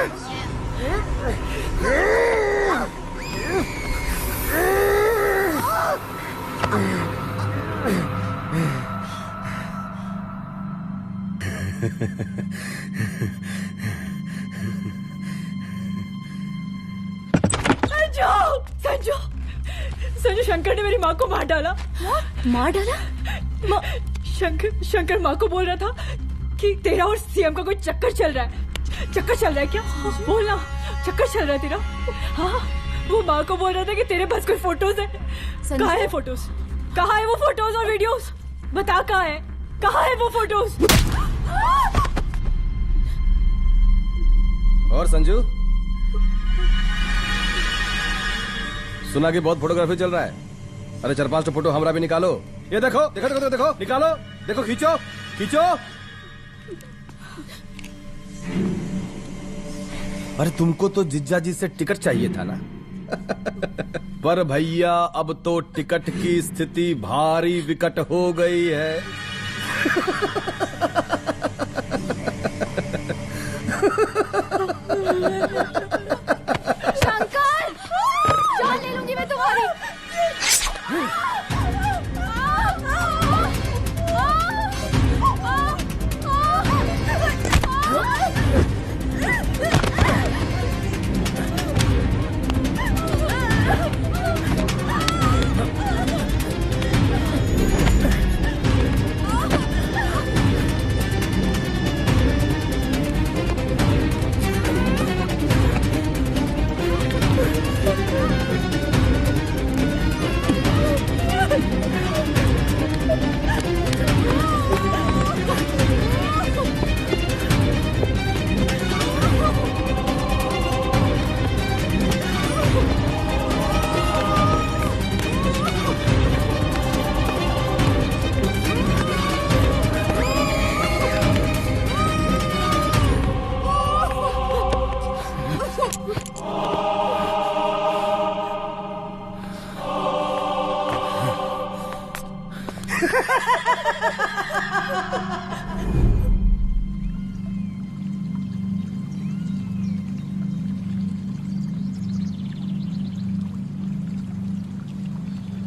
संजू, संजू शंकर ने मेरी माँ को मार डाला। मार डाला? शंकर माँ को बोल रहा था कि तेरा और सीएम का कोई चक्कर चल रहा है। चक्कर चल रहा है क्या? बोलना, चक्कर चल रहा है तेरा? हाँ, वो माँ को बोल रहा था कि तेरे पास कोई फोटोज है। कहाँ है फोटोज? कहाँ है वो फोटोज और वीडियोस? बता कहाँ है? कहाँ है वो फोटोज? और संजू, सुना कि बहुत फोटोग्राफी चल रहा है। अरे 4-5 फोटो हमरा भी निकालो। ये देखो देखो देखो देखो, निकालो, देखो, खींचो खींचो। अरे तुमको तो जिज्जा जी से टिकट चाहिए था ना। पर भैया अब तो टिकट की स्थिति भारी विकट हो गई है। शंकर, जान ले लूंगी मैं तुम्हारी।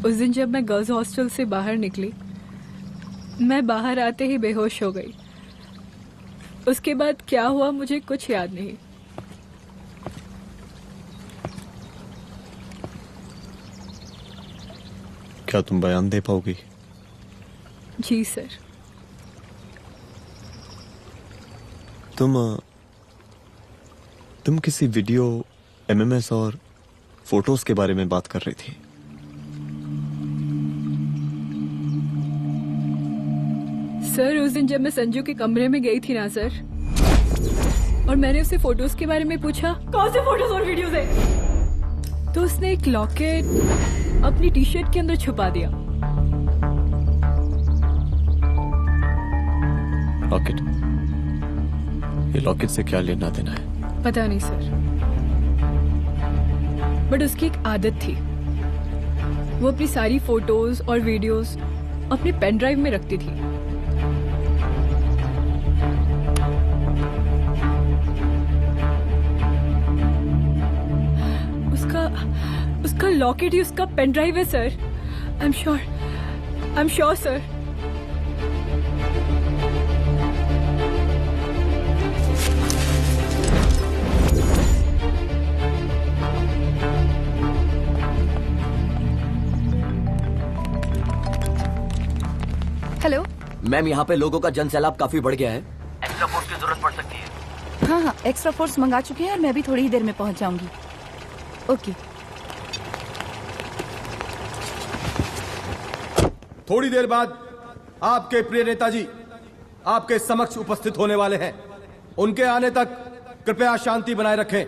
उस दिन जब मैं गर्ल्स हॉस्टल से बाहर निकली, मैं बाहर आते ही बेहोश हो गई। उसके बाद क्या हुआ मुझे कुछ याद नहीं। क्या तुम बयान दे पाओगी? जी सर। तुम किसी वीडियो, एमएमएस और फोटोज के बारे में बात कर रही थी। सर उस दिन जब मैं संजू के कमरे में गई थी ना सर, और मैंने उससे फोटोज के बारे में पूछा कौन से फोटोज और वीडियोज है, तो उसने एक लॉकेट अपनी टी शर्ट के अंदर छुपा दिया। लॉकेट? ये लॉकेट से क्या लेना देना है? पता नहीं सर, बट उसकी एक आदत थी, वो अपनी सारी फोटोज और वीडियोस अपने पेन ड्राइव में रखती थी। उसका लॉकेट ही उसका पेन ड्राइव है sir. I am sure sir. Hello ma'am, यहाँ पे लोगों का जन सैलाब काफी बढ़ गया है। एक्स्ट्रा फोर्स की जरूरत पड़ सकती है। हाँ हाँ, एक्स्ट्रा फोर्स मंगा चुके हैं और मैं भी थोड़ी ही देर में पहुंच जाऊंगी। ओके। थोड़ी देर बाद आपके प्रिय नेताजी आपके समक्ष उपस्थित होने वाले हैं। उनके आने तक कृपया शांति बनाए रखें।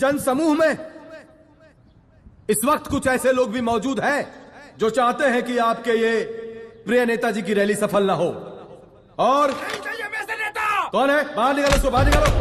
जन समूह में इस वक्त कुछ ऐसे लोग भी मौजूद हैं जो चाहते हैं कि आपके ये प्रिय नेताजी की रैली सफल ना हो। और कौन है? बाहर निकालो उसको, बाहर निकालो।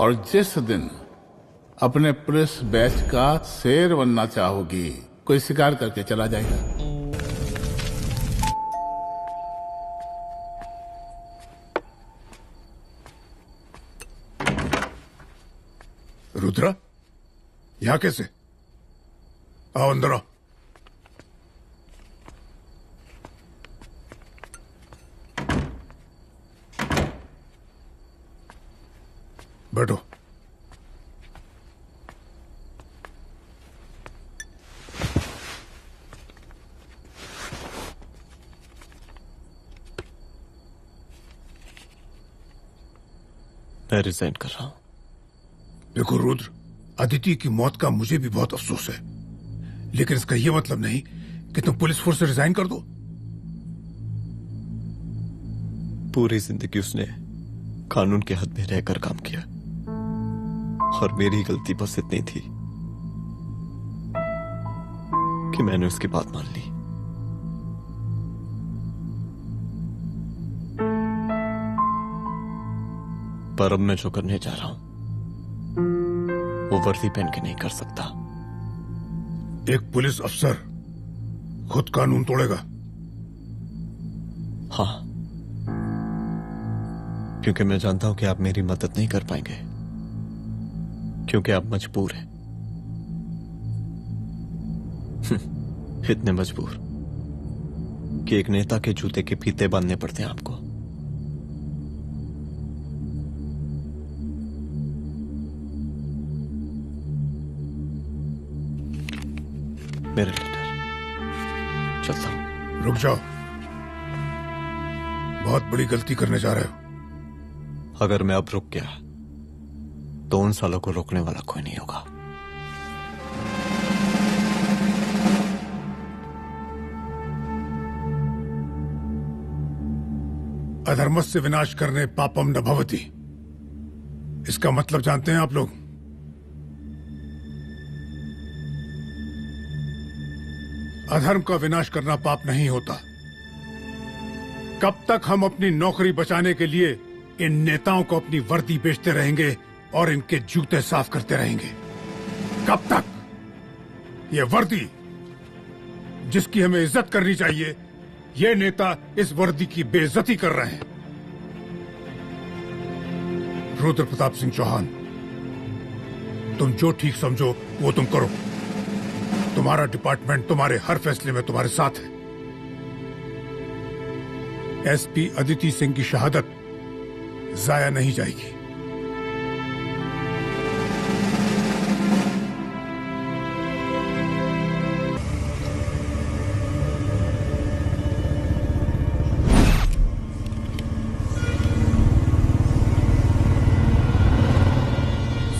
और जिस दिन अपने पुलिस बैच का शेर बनना चाहोगी, कोई शिकार करके चला जाएगा। रुद्रा, यहाँ कैसे? आओ अंदर आओ। बैठो। मैं रिजाइन कर रहा हूं। देखो रुद्र, अदिति की मौत का मुझे भी बहुत अफसोस है, लेकिन इसका यह मतलब नहीं कि तुम पुलिस फोर्स से रिजाइन कर दो। पूरी जिंदगी उसने कानून के हद में रहकर काम किया और मेरी गलती बस इतनी थी कि मैंने उसकी बात मान ली। पर अब मैं जो करने जा रहा हूं वो वर्दी पहन के नहीं कर सकता। एक पुलिस अफसर खुद कानून तोड़ेगा? हाँ, क्योंकि मैं जानता हूं कि आप मेरी मदद नहीं कर पाएंगे, क्योंकि आप मजबूर हैं। इतने मजबूर कि एक नेता के जूते के फीते बांधने पड़ते हैं आपको। मेरे लीडर, चलता हूं। रुक जाओ, बहुत बड़ी गलती करने जा रहे हो। अगर मैं अब रुक गया तो उन सालों को रोकने वाला कोई नहीं होगा। अधर्मस्य विनाश करने पापम न भवति, इसका मतलब जानते हैं आप लोग? अधर्म का विनाश करना पाप नहीं होता। कब तक हम अपनी नौकरी बचाने के लिए इन नेताओं को अपनी वर्दी बेचते रहेंगे और इनके जूते साफ करते रहेंगे? कब तक? ये वर्दी जिसकी हमें इज्जत करनी चाहिए, ये नेता इस वर्दी की बेइज्जती कर रहे हैं। रुद्र प्रताप सिंह चौहान, तुम जो ठीक समझो वो तुम करो। तुम्हारा डिपार्टमेंट तुम्हारे हर फैसले में तुम्हारे साथ है। एसपी अदिति सिंह की शहादत जाया नहीं जाएगी।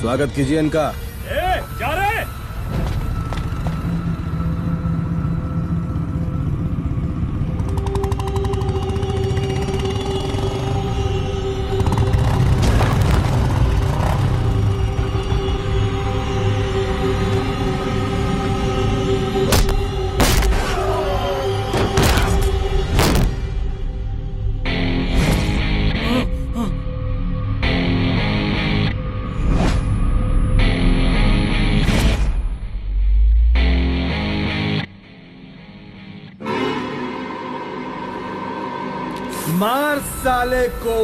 स्वागत कीजिए इनका। जा रहे? मार साले को।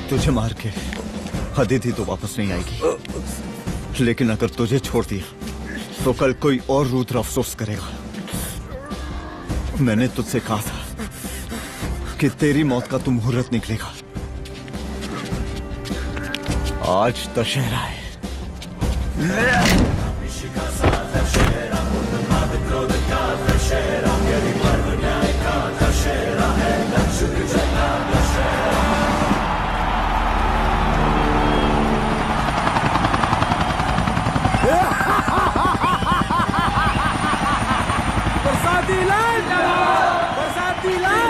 तुझे मार के अदिति तो वापस नहीं आएगी, लेकिन अगर तुझे छोड़ दिया तो कल कोई और रुद्र अफसोस करेगा। मैंने तुझसे कहा था कि तेरी मौत का तो मुहूर्त निकलेगा। आज दशहरा है। बरसाती लाल, बरसाती लाल।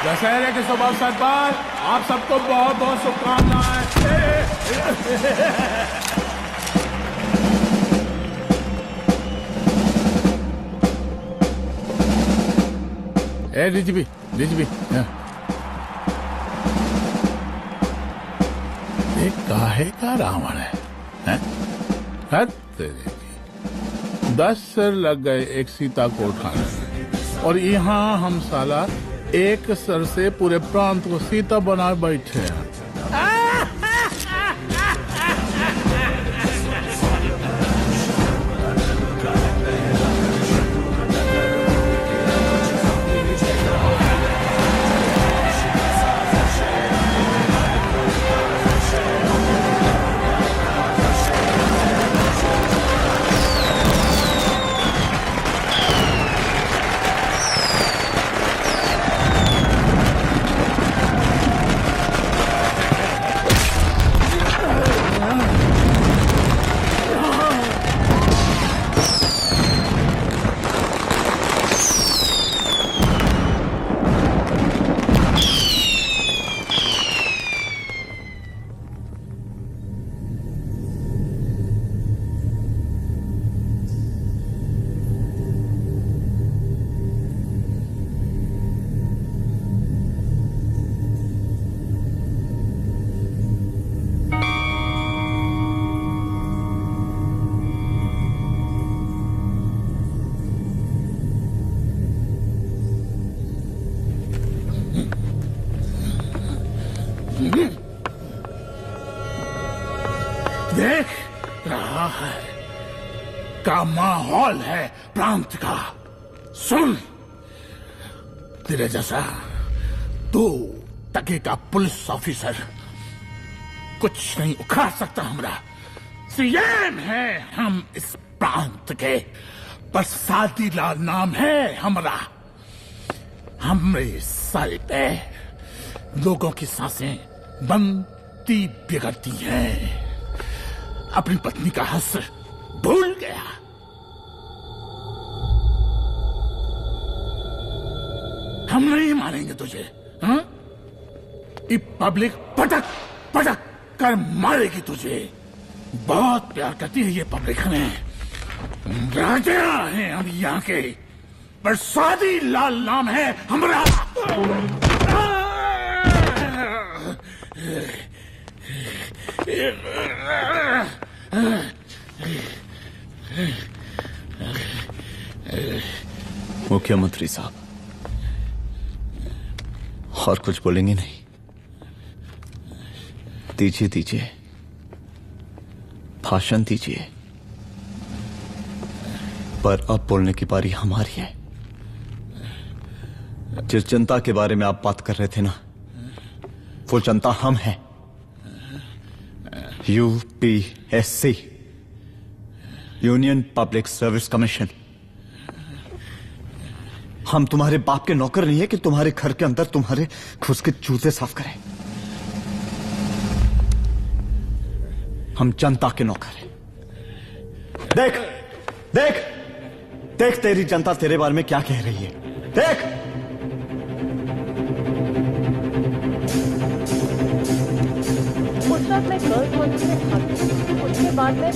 दशहरे के शुभ अवसर पर आप सबको बहुत बहुत शुभकामनाएं। ए डीजीपी ये काहे का रावण है? हद तेरे की। 10 सिर लग गए एक सीता को उठाने और यहाँ हम साला एक सर से पूरे प्रांत को सीता बना बैठे हैं। देख रहा है का माहौल है प्रांत का। सुन, तेरे जैसा 2 टके का पुलिस ऑफिसर कुछ नहीं उखाड़ सकता। हमरा सीएम है हम इस प्रांत के, प्रसादी लाल नाम है हमरा। हमरे सर पे लोगों की सांसें बनती बिगड़ती हैं। अपनी पत्नी का हंस भूल गया। हम नहीं मारेंगे तुझे। हाँ? ये पब्लिक पटक पटक कर मारेगी तुझे। बहुत प्यार करती है ये पब्लिक हमें। राजा हैं हम यहाँ के, प्रसादी लाल नाम है हमारा। मुख्यमंत्री साहब, और कुछ बोलेंगे नहीं? दीजिए भाषण दीजिए, पर अब बोलने की बारी हमारी है। जिस जनता के बारे में आप बात कर रहे थे ना, वो जनता हम हैं। UPSC, union public service commission. हम तुम्हारे बाप के नौकर नहीं है कि तुम्हारे घर के अंदर तुम्हारे खुद के जूते साफ करें। हम जनता के नौकर हैं। देख देख देख, तेरी जनता तेरे बारे में क्या कह रही है। देख, उस वक्त मैं गर्ल्स हॉस्टल में भागी, उसके बाद मैं